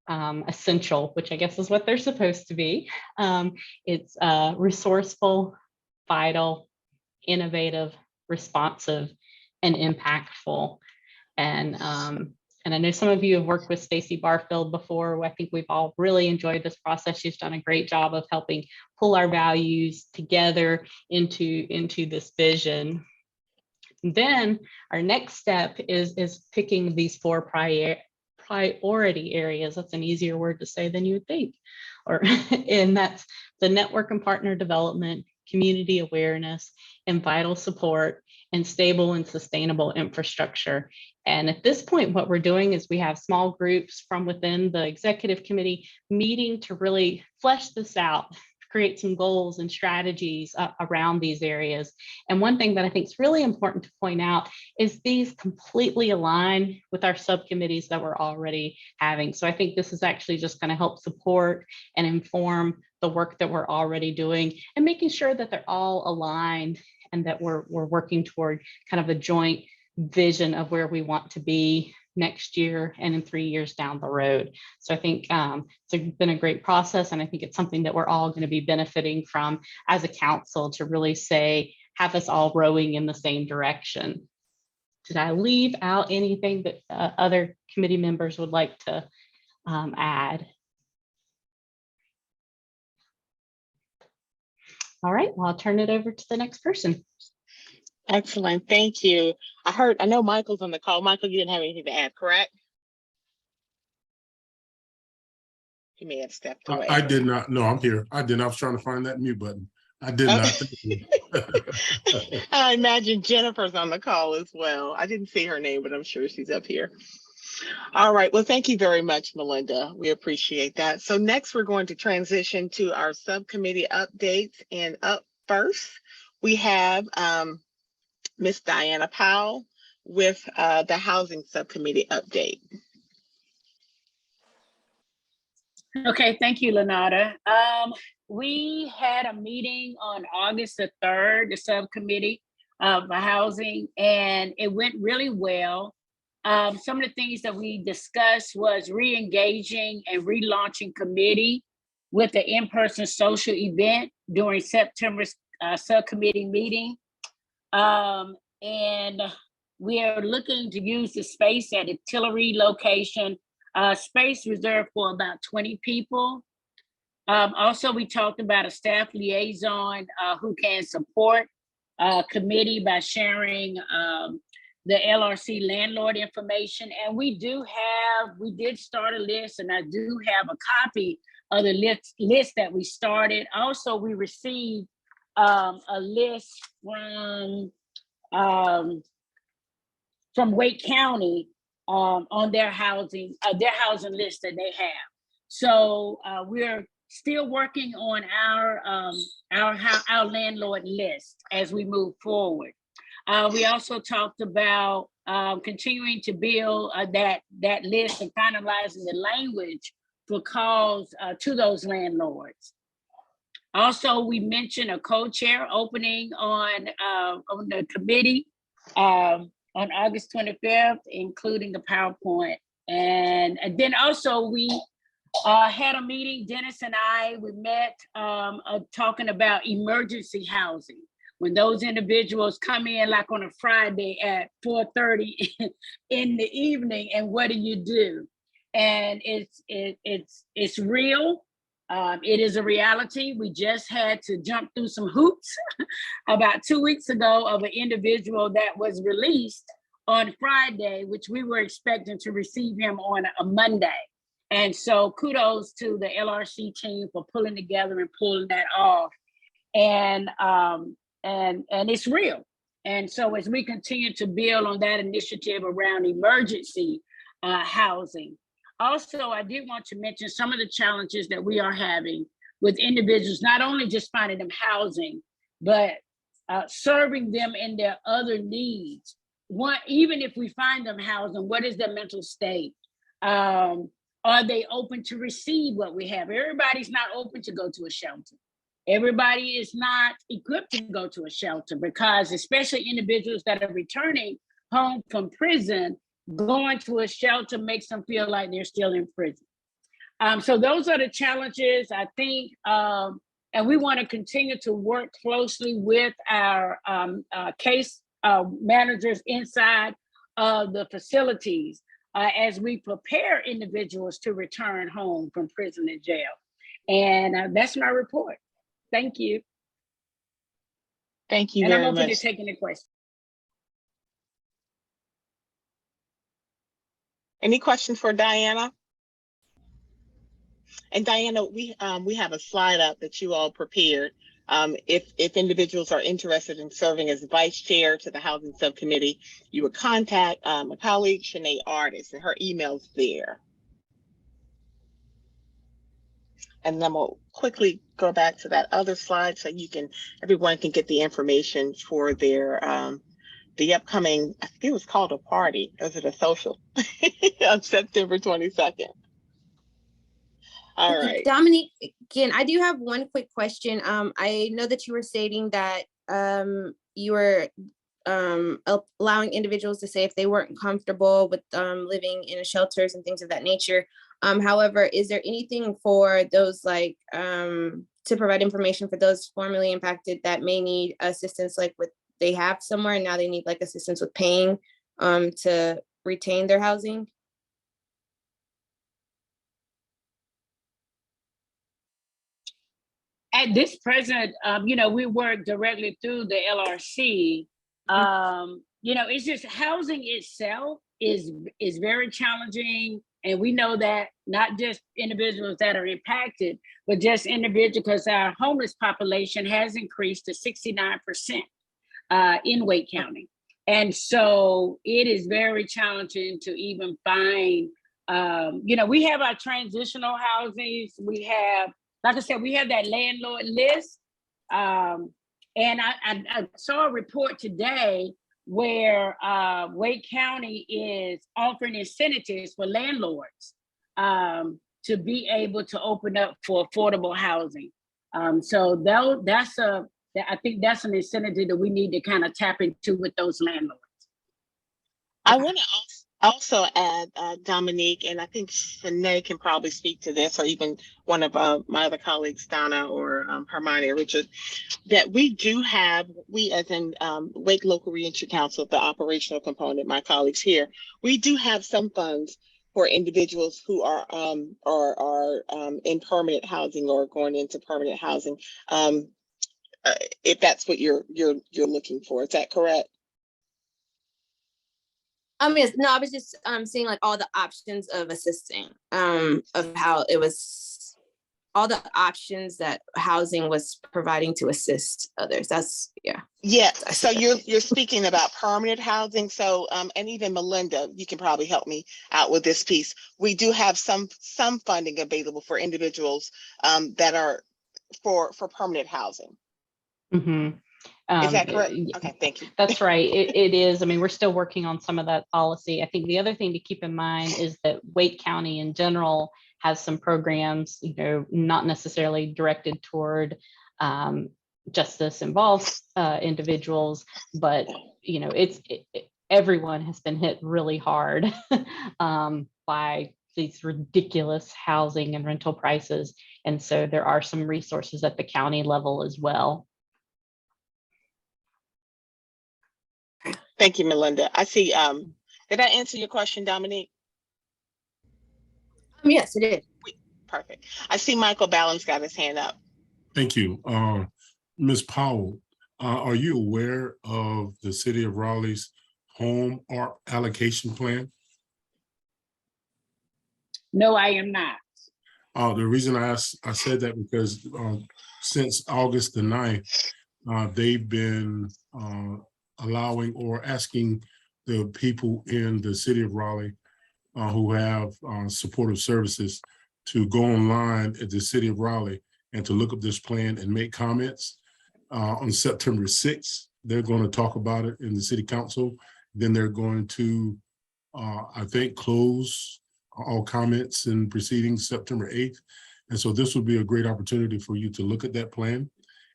essential, which I guess is what they're supposed to be. It's resourceful, vital, innovative, responsive, and impactful. And I know some of you have worked with Stacey Barfield before. I think we've all really enjoyed this process. She's done a great job of helping pull our values together into this vision. And then our next step is picking these 4 priority areas. That's an easier word to say than you would think. And that's the network and partner development, community awareness, and vital support, and stable and sustainable infrastructure. And at this point, what we're doing is we have small groups from within the executive committee meeting to really flesh this out, create some goals and strategies around these areas. And one thing that I think is really important to point out is these completely align with our subcommittees that we're already having. So I think this is actually just going to help support and inform the work that we're already doing and making sure that they're all aligned and that we're working toward kind of a joint vision of where we want to be next year and in 3 years down the road. So I think it's been a great process, and I think it's something that we're all going to be benefiting from as a council to really have us all rowing in the same direction. Did I leave out anything that other committee members would like to add? All right, well, I'll turn it over to the next person. Excellent, thank you. I know Michael's on the call. Michael, you didn't have anything to add, correct? He may have stepped away. I did not. No, I'm here. I did not. I was trying to find that mute button. I did not. I imagine Jennifer's on the call as well. I didn't see her name, but I'm sure she's up here. All right. Well, thank you very much, Melinda. We appreciate that. So next, we're going to transition to our subcommittee updates. And up first, we have Ms. Diana Powell with the Housing Subcommittee update. Okay, thank you, Lenata. We had a meeting on August the 3rd, the subcommittee of housing, and it went really well. Some of the things that we discussed was re-engaging and relaunching committee with the in-person social event during September's subcommittee meeting. And we are looking to use the space at the Tillery location, space reserved for about 20 people. Also, we talked about a staff liaison who can support committee by sharing the LRC landlord information. And we did start a list, and I do have a copy of the list that we started. Also, we received a list from Wake County on their housing list that they have. So we're still working on our landlord list as we move forward. We also talked about continuing to build that list and finalizing the language for calls to those landlords. Also, we mentioned a co-chair opening on the committee on August 25th, including the PowerPoint. And then also we had a meeting, Dennis and we met talking about emergency housing. When those individuals come in like on a Friday at 4:30 in the evening, and what do you do? And it's real. It is a reality. We just had to jump through some hoops about 2 weeks ago of an individual that was released on Friday, which we were expecting to receive him on a Monday. And so kudos to the LRC team for pulling together and pulling that off. And it's real. And so as we continue to build on that initiative around emergency housing, also, I did want to mention some of the challenges that we are having with individuals, not only just finding them housing, but serving them in their other needs. Even if we find them housing, what is their mental state? Are they open to receive what we have? Everybody's not open to go to a shelter. Everybody is not equipped to go to a shelter, because especially individuals that are returning home from prison, going to a shelter makes them feel like they're still in prison. So those are the challenges, I think, and we want to continue to work closely with our case managers inside the facilities as we prepare individuals to return home from prison and jail. And that's my report. Thank you. Thank you and very I'm open much. to taking the questions. Any questions for Diana? And Diana, we have a slide up that you all prepared. If individuals are interested in serving as vice chair to the housing subcommittee, you would contact my colleague, Shanae Artis, and her email's there. And then we'll quickly go back to that other slide so everyone can get the information for their the upcoming, I think it was called a party. Was it a social on September 22nd? All right. Dominique, again, I do have one quick question. I know that you were stating that you were allowing individuals to say if they weren't comfortable with living in shelters and things of that nature. However, is there anything for those to provide information for those formerly impacted that may need assistance, like they have somewhere and now they need assistance with paying to retain their housing? At this present, we work directly through the LRC. It's just housing itself is very challenging. And we know that not just individuals that are impacted, but just individuals, because our homeless population has increased to 69% in Wake County. And so it is very challenging to even find, we have our transitional housings. We have, like I said, we have that landlord list. And I saw a report today where Wake County is offering incentives for landlords to be able to open up for affordable housing. So I think that's an incentive that we need to kind of tap into with those landlords. I want to also add, Dominique, and I think Shanae can probably speak to this, or even one of my other colleagues, Donna or Hermione or Richard, that we as in Wake Local Reentry Council, the operational component, my colleagues here, we do have some funds for individuals who are in permanent housing or going into permanent housing. if that's what you're looking for. Is that correct? Yes, no, I was just seeing like all the options of assisting, of how it was, all the options that housing was providing to assist others. That's, yeah. Yeah, so you're speaking about permanent housing. So and even Melinda, you can probably help me out with this piece. We do have some funding available for individuals that are for permanent housing. Mhm. Is that correct? Yeah, Okay, thank you. that's right. It is. I mean, we're still working on some of that policy. I think the other thing to keep in mind is that Wake County in general has some programs, you know, not necessarily directed toward justice involved individuals, but you know, everyone has been hit really hard by these ridiculous housing and rental prices, and so there are some resources at the county level as well. Thank you, Melinda. I see. Did I answer your question, Dominique? Yes, it did. Perfect. I see Michael Ballon's got his hand up. Thank you. Ms. Powell, are you aware of the City of Raleigh's home ARP allocation plan? No, I am not. The reason I said that because since August the 9th, they've been allowing or asking the people in the city of Raleigh who have supportive services to go online at the city of Raleigh and to look up this plan and make comments. On September 6th, they're going to talk about it in the city council. Then they're going to, I think, close all comments and proceedings September 8th. And so this would be a great opportunity for you to look at that plan.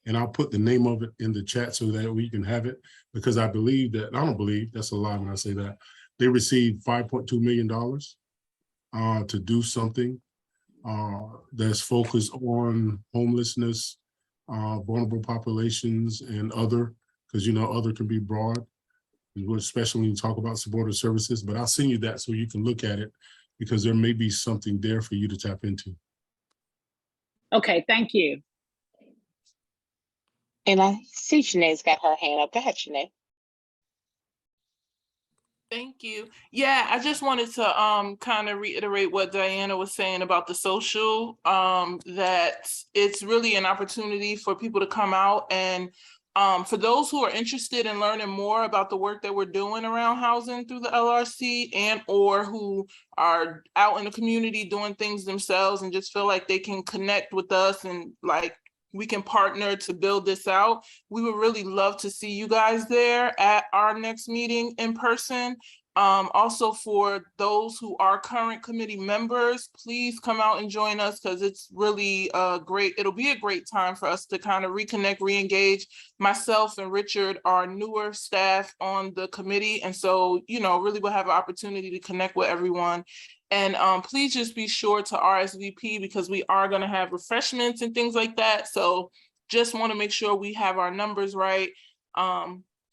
And I'll put the name of it in the chat so that we can have it, because I believe that, I don't believe, that's a lie when I say that, they received $5.2 million to do something that's focused on homelessness, vulnerable populations, and other, because you know, other can be broad, especially when you talk about supportive services. But I'll send you that so you can look at it, because there may be something there for you to tap into. Okay, thank you. And I see Shanae's got her hand up. Go ahead, Shanae. Thank you. Yeah, I just wanted to kind of reiterate what Diana was saying about the social, that it's really an opportunity for people to come out, and for those who are interested in learning more about the work that we're doing around housing through the LRC, and or who are out in the community doing things themselves and just feel like they can connect with us and like we can partner to build this out. We would really love to see you guys there at our next meeting in person. Also, for those who are current committee members, please come out and join us, because it's really it'll be a great time for us to kind of reconnect, re-engage. Myself and Richard are newer staff on the committee, and so, you know, really we'll have an opportunity to connect with everyone. And please just be sure to RSVP, because we are going to have refreshments and things like that. So just want to make sure we have our numbers right.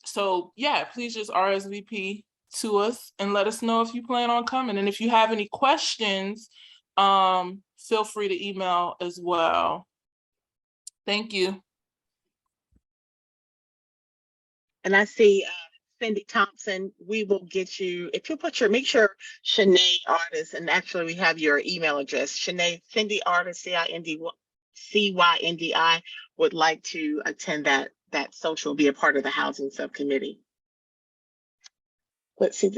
So yeah, please just RSVP to us and let us know if you plan on coming. And if you have any questions, feel free to email as well. Thank you. And I see Cindy Thompson. We will get you, if you put make sure Shanae Artist, and actually we have your email address, Shanae, Cindy Artist, CYNDI, would like to attend that social, be a part of the housing subcommittee. Let's see,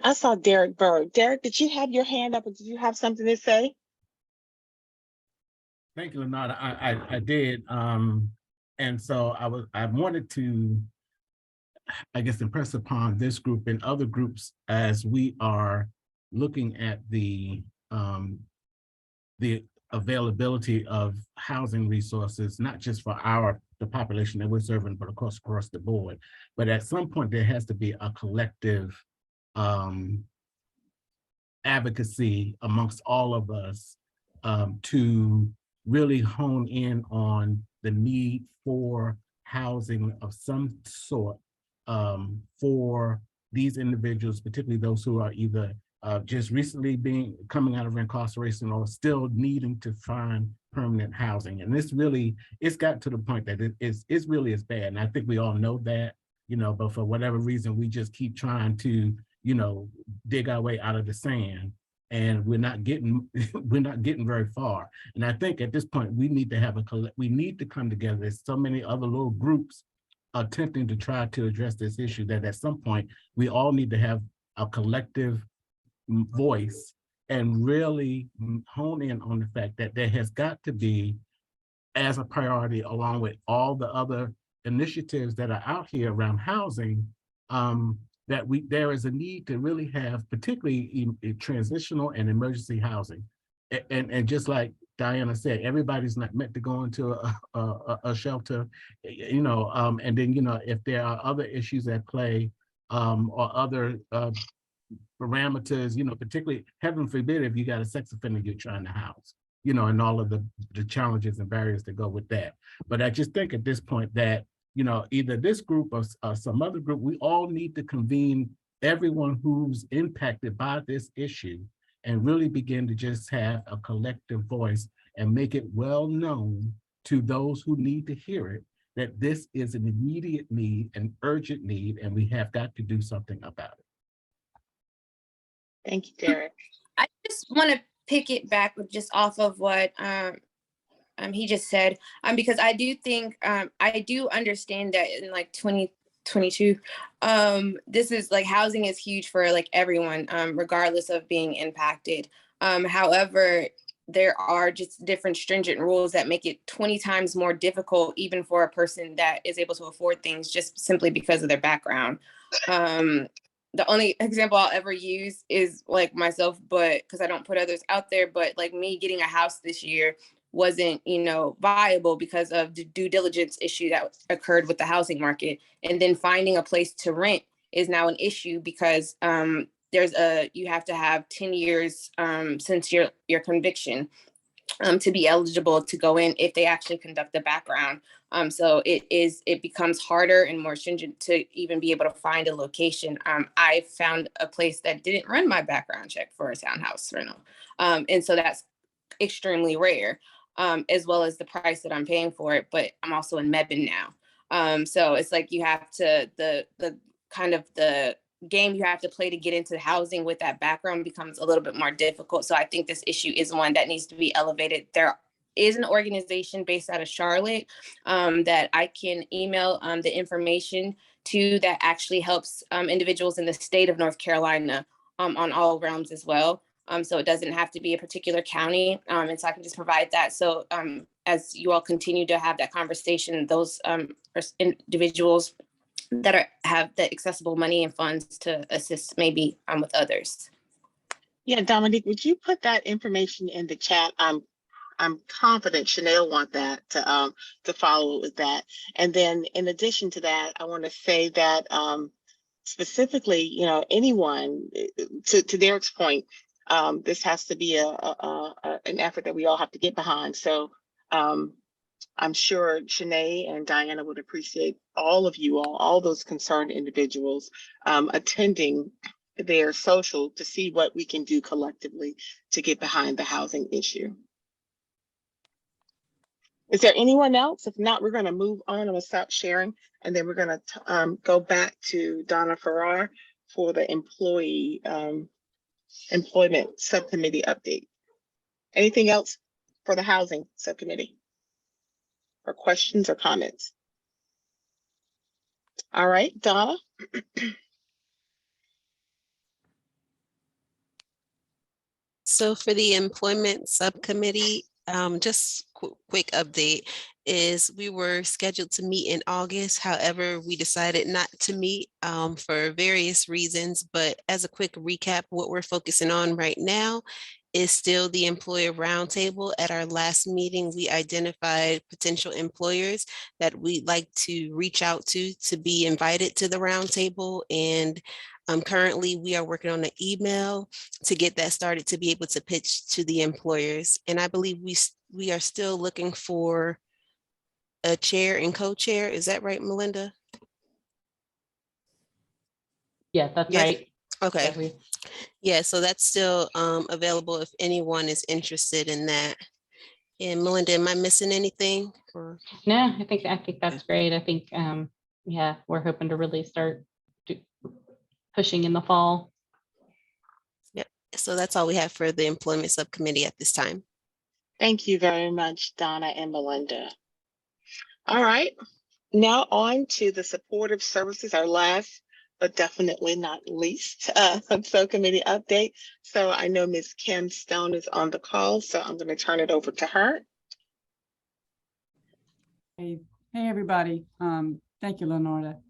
I saw Derek Berg. Derek, did you have your hand up, or did you have something to say? Thank you, Lenata. I did. And so I wanted to, I guess, impress upon this group and other groups as we are looking at the availability of housing resources, not just for the population that we're serving, but of course across the board. But at some point there has to be a collective advocacy amongst all of us to really hone in on the need for housing of some sort for these individuals, particularly those who are either just recently coming out of incarceration or still needing to find permanent housing. And it's gotten to the point that it's really is bad. And I think we all know that, but for whatever reason, we just keep trying to, dig our way out of the sand, and we're not getting very far. And I think at this point, we need to come together. There's so many other little groups attempting to try to address this issue that at some point, we all need to have a collective voice and really hone in on the fact that there has got to be, as a priority, along with all the other initiatives that are out here around housing, there is a need to really have particularly transitional and emergency housing. And just like Diana said, everybody's not meant to go into a shelter, and then, if there are other issues at play, or other parameters, particularly, heaven forbid, if you got a sex offender you're trying to house, and all of the challenges and barriers that go with that. But I just think at this point that, either this group or some other group, we all need to convene everyone who's impacted by this issue and really begin to just have a collective voice and make it well known to those who need to hear it that this is an immediate need, an urgent need, and we have got to do something about it. Thank you, Derek. I just want to pick it back with just off of what he just said, because I do think I do understand that in like 2022, this is like housing is huge for like everyone, regardless of being impacted. However, there are just different stringent rules that make it 20 times more difficult, even for a person that is able to afford things just simply because of their background. The only example I'll ever use is like myself, but because I don't put others out there, but like me getting a house this year wasn't, viable because of the due diligence issue that occurred with the housing market. And then finding a place to rent is now an issue because you have to have 10 years since your conviction to be eligible to go in if they actually conduct the background. So it becomes harder and more stringent to even be able to find a location. I found a place that didn't run my background check for a townhouse rental. And so that's extremely rare, as well as the price that I'm paying for it. But I'm also in Mebane now. So it's like you have to, the kind of the game you have to play to get into housing with that background becomes a little bit more difficult. So I think this issue is one that needs to be elevated. There is an organization based out of Charlotte that I can email the information to that actually helps individuals in the state of North Carolina on all realms as well. So it doesn't have to be a particular county. And so I can just provide that. So as you all continue to have that conversation, those individuals that have the accessible money and funds to assist maybe with others. Yeah, Dominique, would you put that information in the chat? I'm confident Chanel want that to follow with that. And then in addition to that, I want to say that specifically, anyone, to Derek's point, this has to be an effort that we all have to get behind. So I'm sure Shanae and Diana would appreciate all of you all those concerned individuals attending their social to see what we can do collectively to get behind the housing issue. Is there anyone else? If not, we're going to move on. I'm going to stop sharing, and then we're going to go back to Donna Farrar for the employment subcommittee update. Anything else for the housing subcommittee? Or questions or comments? All right, Donna. So for the employment subcommittee, just quick update is we were scheduled to meet in August. However, we decided not to meet for various reasons. But as a quick recap, what we're focusing on right now is still the employer roundtable. At our last meeting, we identified potential employers that we'd like to reach out to be invited to the roundtable. And currently we are working on an email to get that started to be able to pitch to the employers. And I believe we are still looking for a chair and co-chair. Is that right, Melinda? Yeah, that's Yes. right. Okay. Yeah, so that's still available if anyone is interested in that. And Melinda, am I missing anything? Or No, I think that's great. I think yeah, we're hoping to really start pushing in the fall. yep. So that's all we have for the employment subcommittee at this time. Thank you very much, Donna and Melinda. All right, now on to the supportive services, our last but definitely not least subcommittee update. So I know Ms. Kim Stone is on the call, so I'm going to turn it over to her. Hey everybody. Thank you, Leonardo.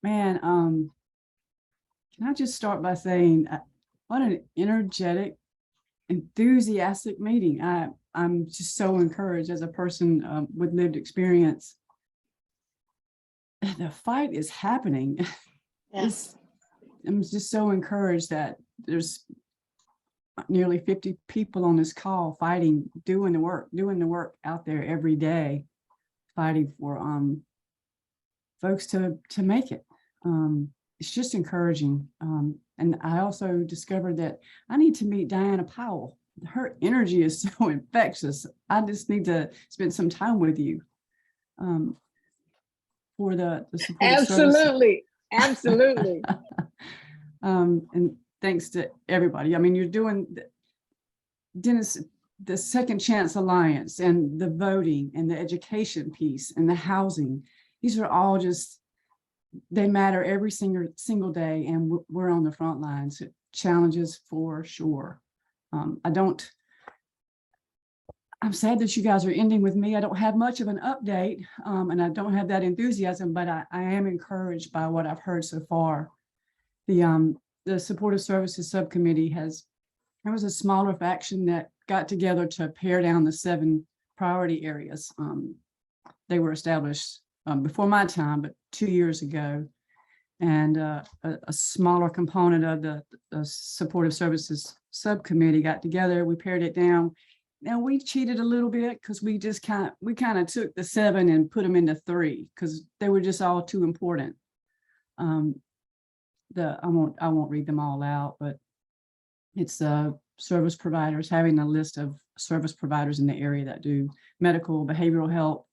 Man, can I just start by saying what an energetic, enthusiastic meeting. I'm just so encouraged as a person with lived experience. The fight is happening. Yes. I'm just so encouraged that there's nearly 50 people on this call fighting, doing the work out there every day, fighting for folks to make it. It's just encouraging. And I also discovered that I need to meet Diana Powell. Her energy is so infectious. I just need to spend some time with you for the supportive Absolutely. Absolutely. And thanks to everybody. I mean, you're doing, Dennis, the Second Chance Alliance and the voting and the education piece and the housing. These are all just, they matter every single day, and we're on the front lines. Challenges for sure. I'm sad that you guys are ending with me. I don't have much of an update, and I don't have that enthusiasm, but I am encouraged by what I've heard so far. The Supportive Services Subcommittee there was a smaller faction that got together to pare down the 7 priority areas. They were established before my time, but 2 years ago. And a smaller component of the Supportive Services Subcommittee got together. We pared it down. Now we cheated a little bit because we kind of took the 7 and put them into 3 because they were just all too important. I won't read them all out, but it's service providers, having a list of service providers in the area that do medical, behavioral health.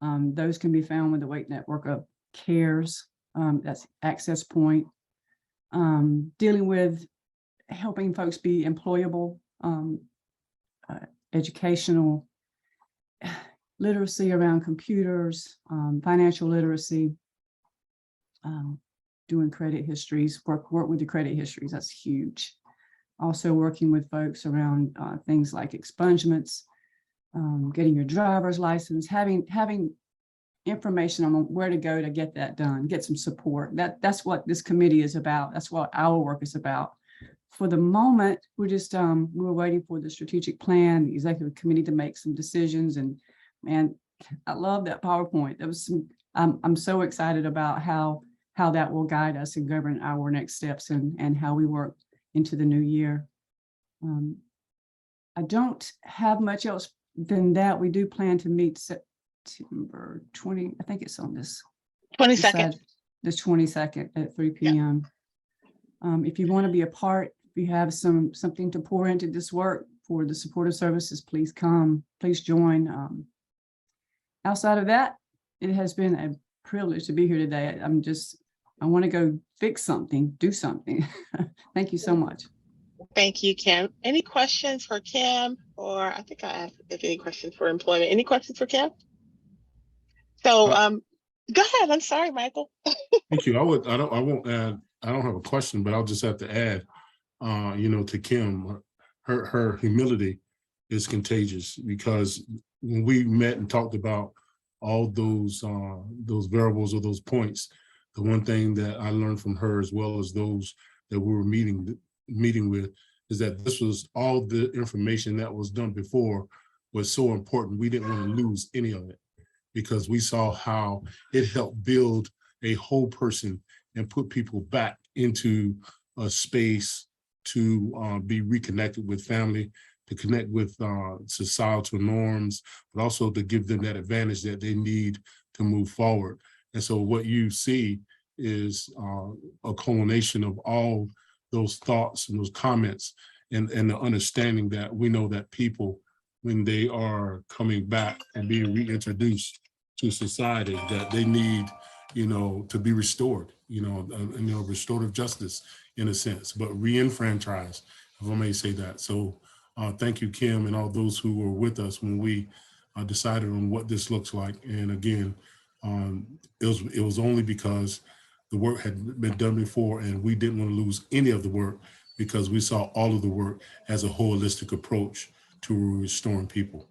Those can be found with the WAKE network of CARES. That's Access Point. Dealing with helping folks be employable, educational literacy around computers, financial literacy, doing credit histories, work with the credit histories, that's huge. Also working with folks around things like expungements, getting your driver's license, having information on where to go to get that done, get some support. That's what this committee is about. That's what our work is about. For the moment, we're just we're waiting for the strategic plan, the executive committee to make some decisions. And man, I love that PowerPoint. That was I'm so excited about how that will guide us and govern our next steps and how we work into the new year. I don't have much else than that. We do plan to meet September 20, I think it's on this 22nd. The 22nd at 3 p.m. If you want to be a part, if you have something to pour into this work for the supportive services, please come, please join. Outside of that, it has been a privilege to be here today. I want to go fix something, do something. Thank you so much. Thank you, Kim. Any questions for Kim? Or I think I asked if any questions for employment. Any questions for Kim? So go ahead. I'm sorry, Michael. Thank you. I won't add, I don't have a question, but I'll just have to add, to Kim, her humility is contagious, because when we met and talked about all those variables or those points, the one thing that I learned from her, as well as those that we were meeting with, is that this was all the information that was done before was so important. We didn't want to lose any of it, because we saw how it helped build a whole person and put people back into a space to be reconnected with family, to connect with societal norms, but also to give them that advantage that they need to move forward. And so what you see is a culmination of all those thoughts and those comments and the understanding that we know that people, when they are coming back and being reintroduced to society, that they need, you know, to be restored, restorative justice in a sense, but re-enfranchised, if I may say that. So thank you, Kim, and all those who were with us when we decided on what this looks like. And again, it was only because the work had been done before and we didn't want to lose any of the work, because we saw all of the work as a holistic approach to restoring people.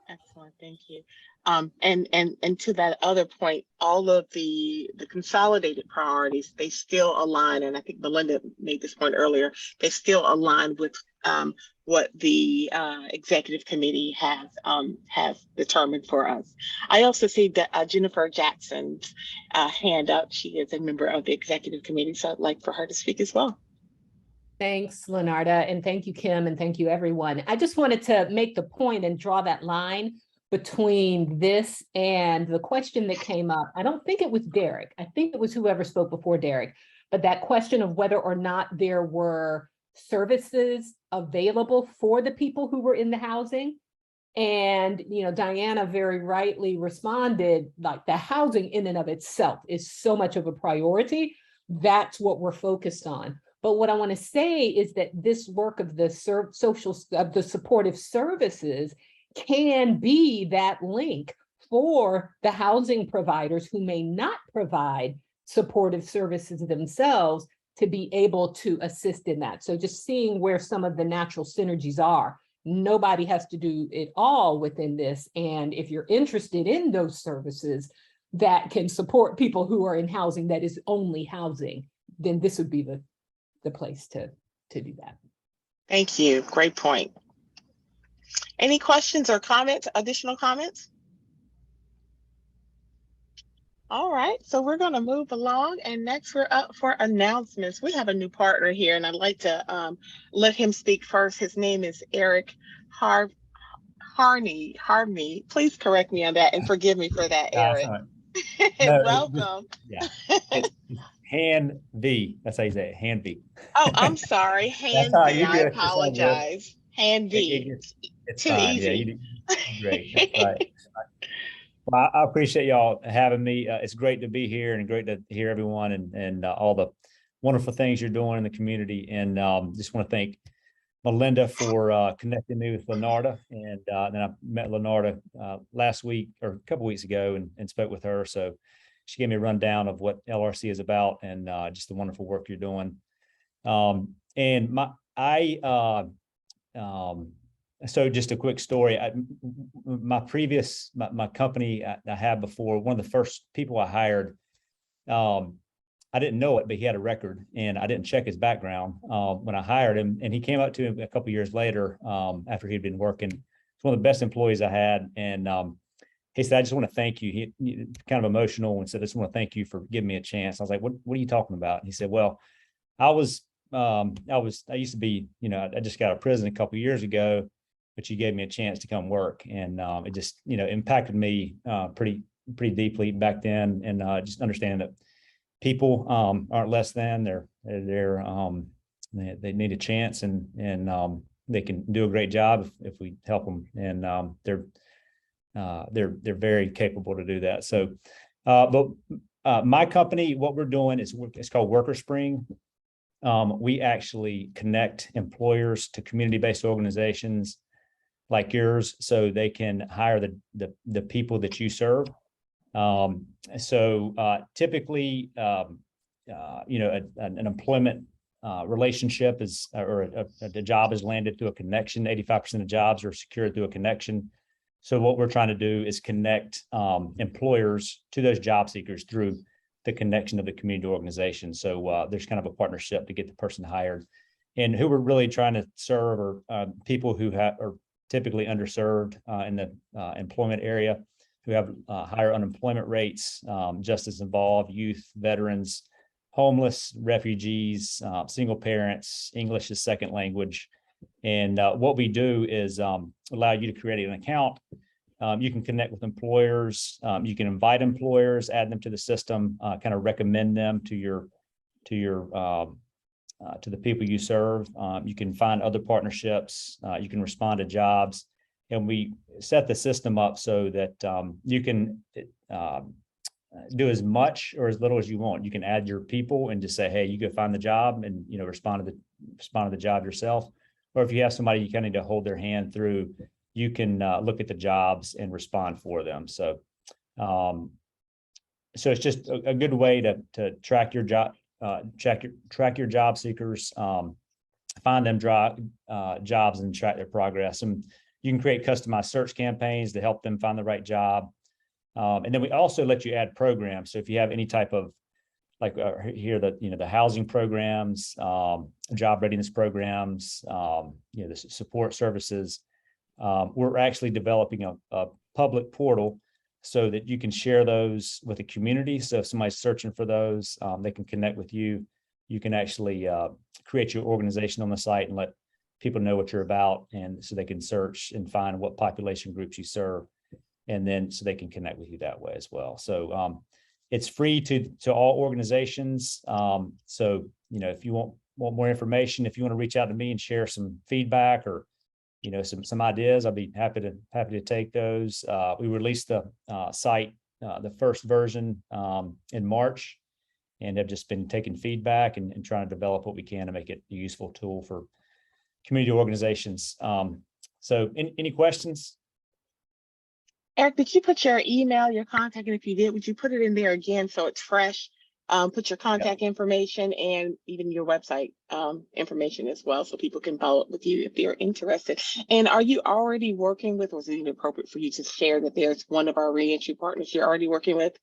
Excellent, thank you. And to that other point, all of the consolidated priorities, they still align, and I think Melinda made this point earlier, they still align with what the executive committee has determined for us. I also see that Jennifer Jackson's hand up. She is a member of the executive committee, so I'd like for her to speak as well. Thanks, Lenarda, and thank you, Kim, and thank you, everyone. I just wanted to make the point and draw that line between this and the question that came up. I don't think it was Derek. I think it was whoever spoke before Derek, but that question of whether or not there were services available for the people who were in the housing. And, you know, Diana very rightly responded, like, the housing in and of itself is so much of a priority. That's what we're focused on. But what I want to say is that this work of the supportive services can be that link for the housing providers who may not provide supportive services themselves to be able to assist in that. So just seeing where some of the natural synergies are. Nobody has to do it all within this. And if you're interested in those services that can support people who are in housing that is only housing, then this would be the place to do that. Thank you. Great point. Any questions or comments, additional comments? All right, so we're going to move along, and next we're up for announcements. We have a new partner here, and I'd like to let him speak first. His name is Eric Harney. Please correct me on that and forgive me for that, Eric. No, welcome. It's Hanvey. That's how you say it, Hanvey. Oh, I'm sorry, Hanvey. I apologize. Hanvey. It's too fine. easy. Yeah, you did great. That's right. Well, I appreciate y'all having me. It's great to be here and great to hear everyone and all the wonderful things you're doing in the community. And just want to thank Melinda for connecting me with Lenarda. And then I met Lenarda last week or a couple weeks ago and spoke with her. So she gave me a rundown of what LRC is about and just the wonderful work you're doing. So just a quick story. My company I had before, one of the first people I hired, I didn't know it, but he had a record and I didn't check his background when I hired him. And he came up to me a couple of years later after he'd been working. It's one of the best employees I had. And he said, I just want to thank you. He kind of emotional and said, I just want to thank you for giving me a chance. I was like, what are you talking about? And he said, well, I used to be, I just got out of prison a couple of years ago, but you gave me a chance to come work. And it just, impacted me pretty deeply back then. And just understand that people aren't less than, they need a chance and they can do a great job if we help them. And they're very capable to do that. So, but my company, what we're doing is it's called Worker Spring. We actually connect employers to community-based organizations like yours, so they can hire the people that you serve. Typically, an employment relationship is, or a job is landed through a connection. 85% of jobs are secured through a connection. So what we're trying to do is connect employers to those job seekers through the connection of the community organization. So there's kind of a partnership to get the person hired. And who we're really trying to serve are people who are typically underserved in the employment area, who have higher unemployment rates, justice involved, youth, veterans, homeless, refugees, single parents, English as second language. And what we do is allow you to create an account. You can connect with employers. You can invite employers, add them to the system, kind of recommend them to your to the people you serve. You can find other partnerships. You can respond to jobs. And we set the system up so that you can do as much or as little as you want. You can add your people and just say, hey, you go find the job and, you know, respond to the job yourself. Or if you have somebody you kind of need to hold their hand through, you can look at the jobs and respond for them. So so it's just a good way to track your job, track your job seekers, find them jobs and track their progress. And you can create customized search campaigns to help them find the right job. And then we also let you add programs. So if you have any type of, like here, the housing programs, job readiness programs, the support services, we're actually developing a public portal so that you can share those with the community. So if somebody's searching for those, they can connect with you. You can actually create your organization on the site and let people know what you're about, and so they can search and find what population groups you serve, and then so they can connect with you that way as well. So it's free to all organizations. So, you know, if you want more information, if you want to reach out to me and share some feedback or, you know, some ideas, I'll be happy to take those. We released the site, the first version in March, and have just been taking feedback and trying to develop what we can to make it a useful tool for community organizations. So any questions? Eric, did you put your email, your contact, and if you did, would you put it in there again so it's fresh? Put your contact information and even your website information as well, so people can follow up with you if they're interested. And are you already working with, or is it even appropriate for you to share that there's one of our reentry partners you're already working with?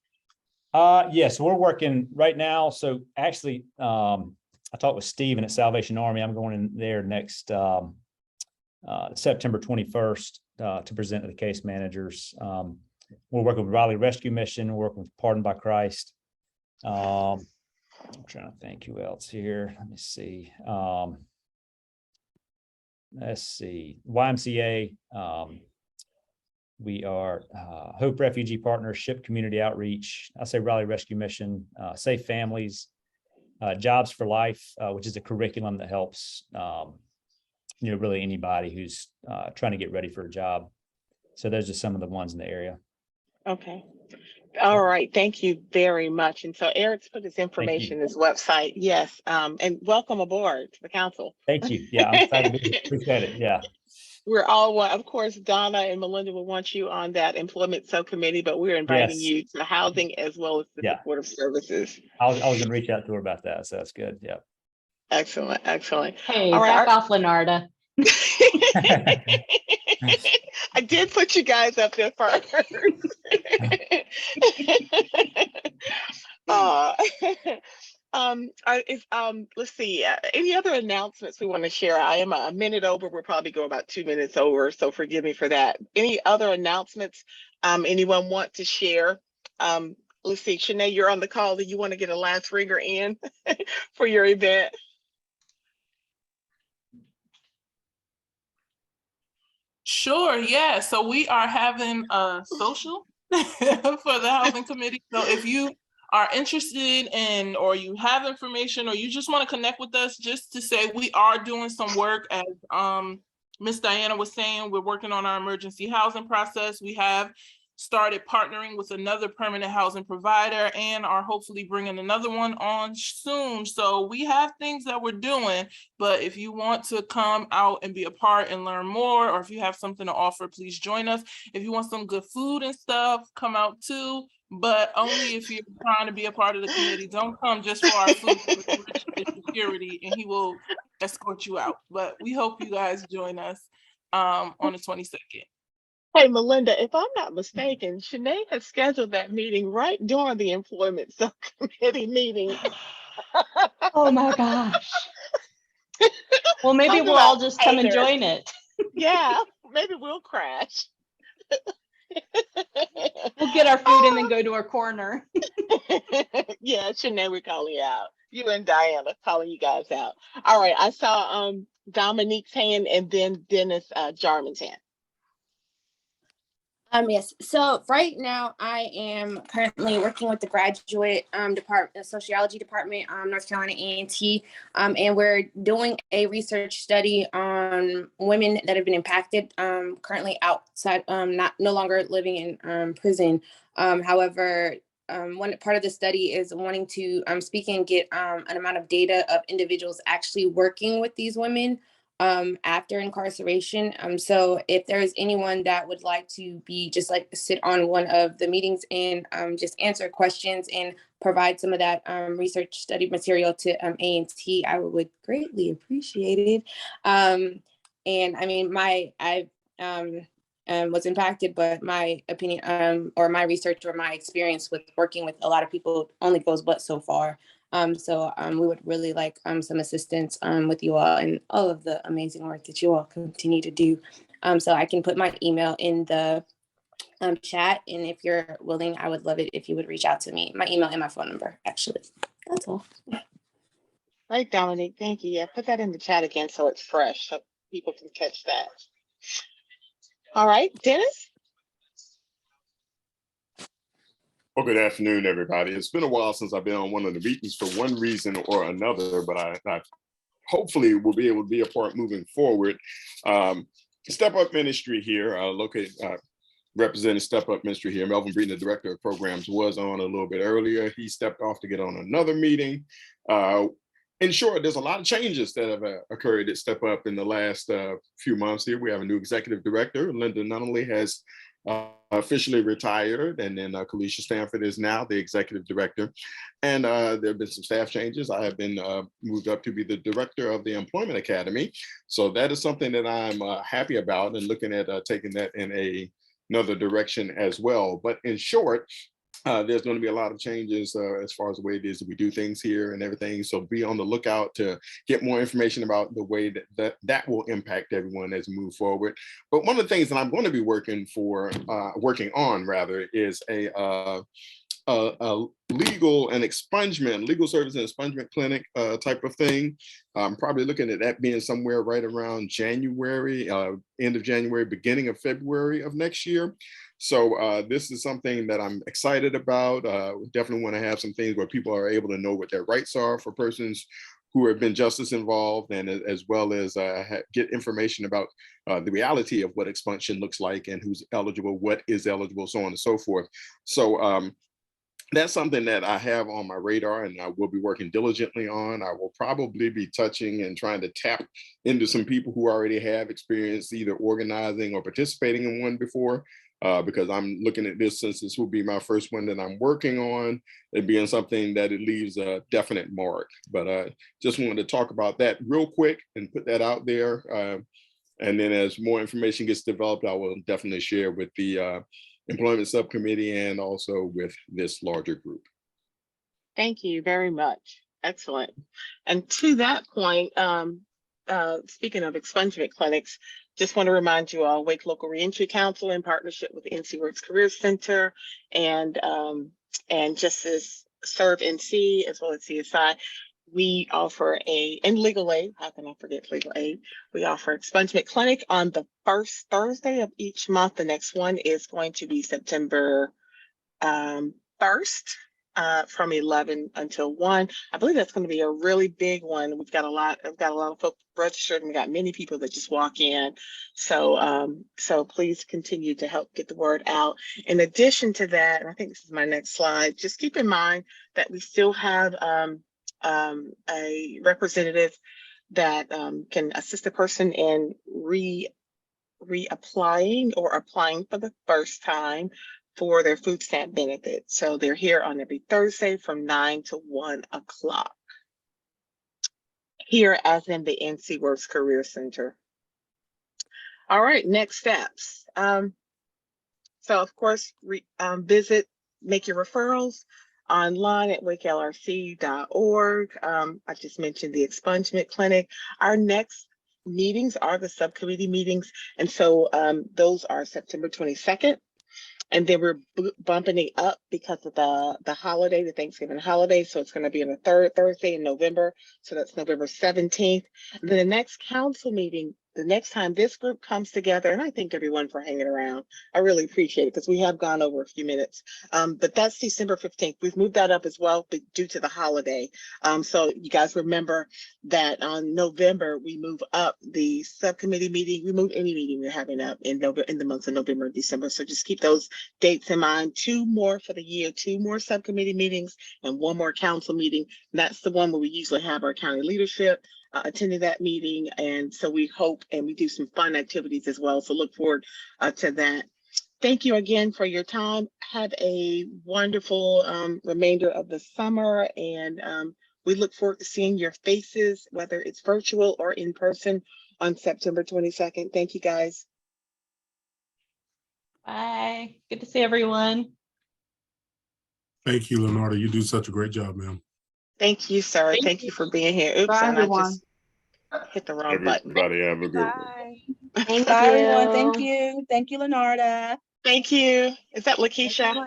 Yes, we're working right now. So actually, I talked with Steven at Salvation Army. I'm going in there next September 21st to present to the case managers. We're working with Raleigh Rescue Mission. We're working with Pardoned by Christ. I'm trying to think who else here. Let me see. Let's see. YMCA. We are Hope Refugee Partnership, Community Outreach. I say Raleigh Rescue Mission, Safe Families, Jobs for Life, which is a curriculum that helps you know, really anybody who's trying to get ready for a job. So those are some of the ones in the area. Okay. All right. Thank you very much. And so Eric's put his information in his website. Yes. And welcome aboard to the council. Thank you. Yeah, I'm excited to be here. Appreciate it. Yeah. We're all one. Of course, Donna and Melinda will want you on that employment subcommittee, but we're inviting you to housing as well as the supportive services. I was going to reach out to her about that. So that's good. Yeah. Excellent. Excellent. Hey, all back right. off, Lenarda. I did put you guys up there first. Let's see, any other announcements we want to share? I am a minute over. We'll probably go about 2 minutes over, so forgive me for that. Any other announcements anyone want to share? Let's see, Shanae, you're on the call. Do you want to get a last ringer in for your event? Sure, yeah. So we are having a social for the housing committee. So if you are interested in, or you have information, or you just want to connect with us, just to say we are doing some work, as Miss Diana was saying, we're working on our emergency housing process. We have started partnering with another permanent housing provider and are hopefully bringing another one on soon. So we have things that we're doing, but if you want to come out and be a part and learn more, or if you have something to offer, please join us. If you want some good food and stuff, come out too, but only if you're trying to be a part of the committee. Don't come just for our food and security, and he will escort you out. But we hope you guys join us on the 22nd. Hey, Melinda, if I'm not mistaken, Shanae has scheduled that meeting right during the employment subcommittee meeting. Oh my gosh. Well, maybe we'll all just come and join it. Yeah, maybe we'll crash. We'll get our food and then go to our corner. Yeah, Shanae, we're calling you out. You and Diana calling you guys out. All right, I saw Dominique's hand and then Dennis Jarman's hand. Yes. So right now I am currently working with the graduate department, the sociology department, North Carolina A&T, and we're doing a research study on women that have been impacted, currently outside, no longer living in prison. However, one part of the study is wanting to speak and get an amount of data of individuals actually working with these women after incarceration. So if there is anyone that would like to be just like sit on one of the meetings and just answer questions and provide some of that research study material to A&T, I would greatly appreciate it. And I mean, I was impacted, but my opinion or my research or my experience with working with a lot of people only goes but so far. So we would really like some assistance with you all and all of the amazing work that you all continue to do. So I can put my email in the chat, and if you're willing, I would love it if you would reach out to me. My email and my phone number, actually. That's all. Right, Dominique, thank you. Yeah, put that in the chat again so it's fresh, so people can catch that. All right, Dennis? Well, good afternoon, everybody. It's been a while since I've been on one of the meetings for one reason or another, but I hopefully will be able to be a part moving forward. Step Up Ministry here, located, representing Step Up Ministry here. Melvin Breeden, the director of programs, was on a little bit earlier. He stepped off to get on another meeting. In short, there's a lot of changes that have occurred at Step Up in the last few months here. We have a new executive director. Linda Nunnally has officially retired, and then Kalisha Stanford is now the executive director. And there have been some staff changes. I have been moved up to be the director of the Employment Academy. So that is something that I'm happy about and looking at taking that in another direction as well. But in short, there's going to be a lot of changes as far as the way it is that we do things here and everything. So be on the lookout to get more information about the way that will impact everyone as we move forward. But one of the things that I'm going to be working on is a legal service and expungement clinic type of thing. I'm probably looking at that being somewhere right around January, end of January, beginning of February of next year. So this is something that I'm excited about. Definitely want to have some things where people are able to know what their rights are for persons who have been justice involved, and as well as get information about the reality of what expunction looks like and who's eligible, what is eligible, so on and so forth. So that's something that I have on my radar and I will be working diligently on. I will probably be touching and trying to tap into some people who already have experience either organizing or participating in one before, because I'm looking at this, since this will be my first one that I'm working on, it being something that it leaves a definite mark. But I just wanted to talk about that real quick and put that out there. And then as more information gets developed, I will definitely share with the Employment Subcommittee and also with this larger group. Thank you very much. Excellent. And to that point, speaking of expungement clinics, just want to remind you all, Wake Local Reentry Council, in partnership with NC Works Career Center and Justice Serve NC, as well as CSI, we offer and legal aid. How can I forget legal aid? We offer expungement clinic on the first Thursday of each month. The next one is going to be September 1st from 11 until 1. I believe that's going to be a really big one. I've got a lot of folks registered, and we got many people that just walk in. So so please continue to help get the word out. In addition to that, and I think this is my next slide, just keep in mind that we still have a representative that can assist a person in reapplying or applying for the first time for their food stamp benefits. So they're here on every Thursday from 9 to 1 o'clock. Here, as in the NC Works Career Center. All right, next steps. So of course, make your referrals online at wakelrc.org. I just mentioned the expungement clinic. Our next meetings are the subcommittee meetings. And so those are September 22nd. And then we're bumping it up because of the holiday, the Thanksgiving holiday. So it's going to be on the third Thursday in November. So that's November 17th. And then the next council meeting the next time this group comes together, and I thank everyone for hanging around. I really appreciate it because we have gone over a few minutes. But that's December 15th. We've moved that up as well, but due to the holiday. So you guys remember that on November, we move up the subcommittee meeting. We move any meeting we're having up in the months of November and December. So just keep those dates in mind. 2 more for the year, 2 more subcommittee meetings and 1 more council meeting. And that's the one where we usually have our county leadership attending that meeting. And so we hope, and we do some fun activities as well. So look forward to that. Thank you again for your time. Have a wonderful remainder of the summer. And we look forward to seeing your faces, whether it's virtual or in person on September 22nd. Thank you, guys. Bye. Good to see everyone. Thank you, Leonardo. You do such a great job, ma'am. Thank you, sir. Thank you for being here. Oops, Bye, and I everyone. just hit the wrong button. Everybody have a good one. Thank Bye, you. everyone. Thank you. Thank you, Leonarda. Thank you. Is that Lakeisha?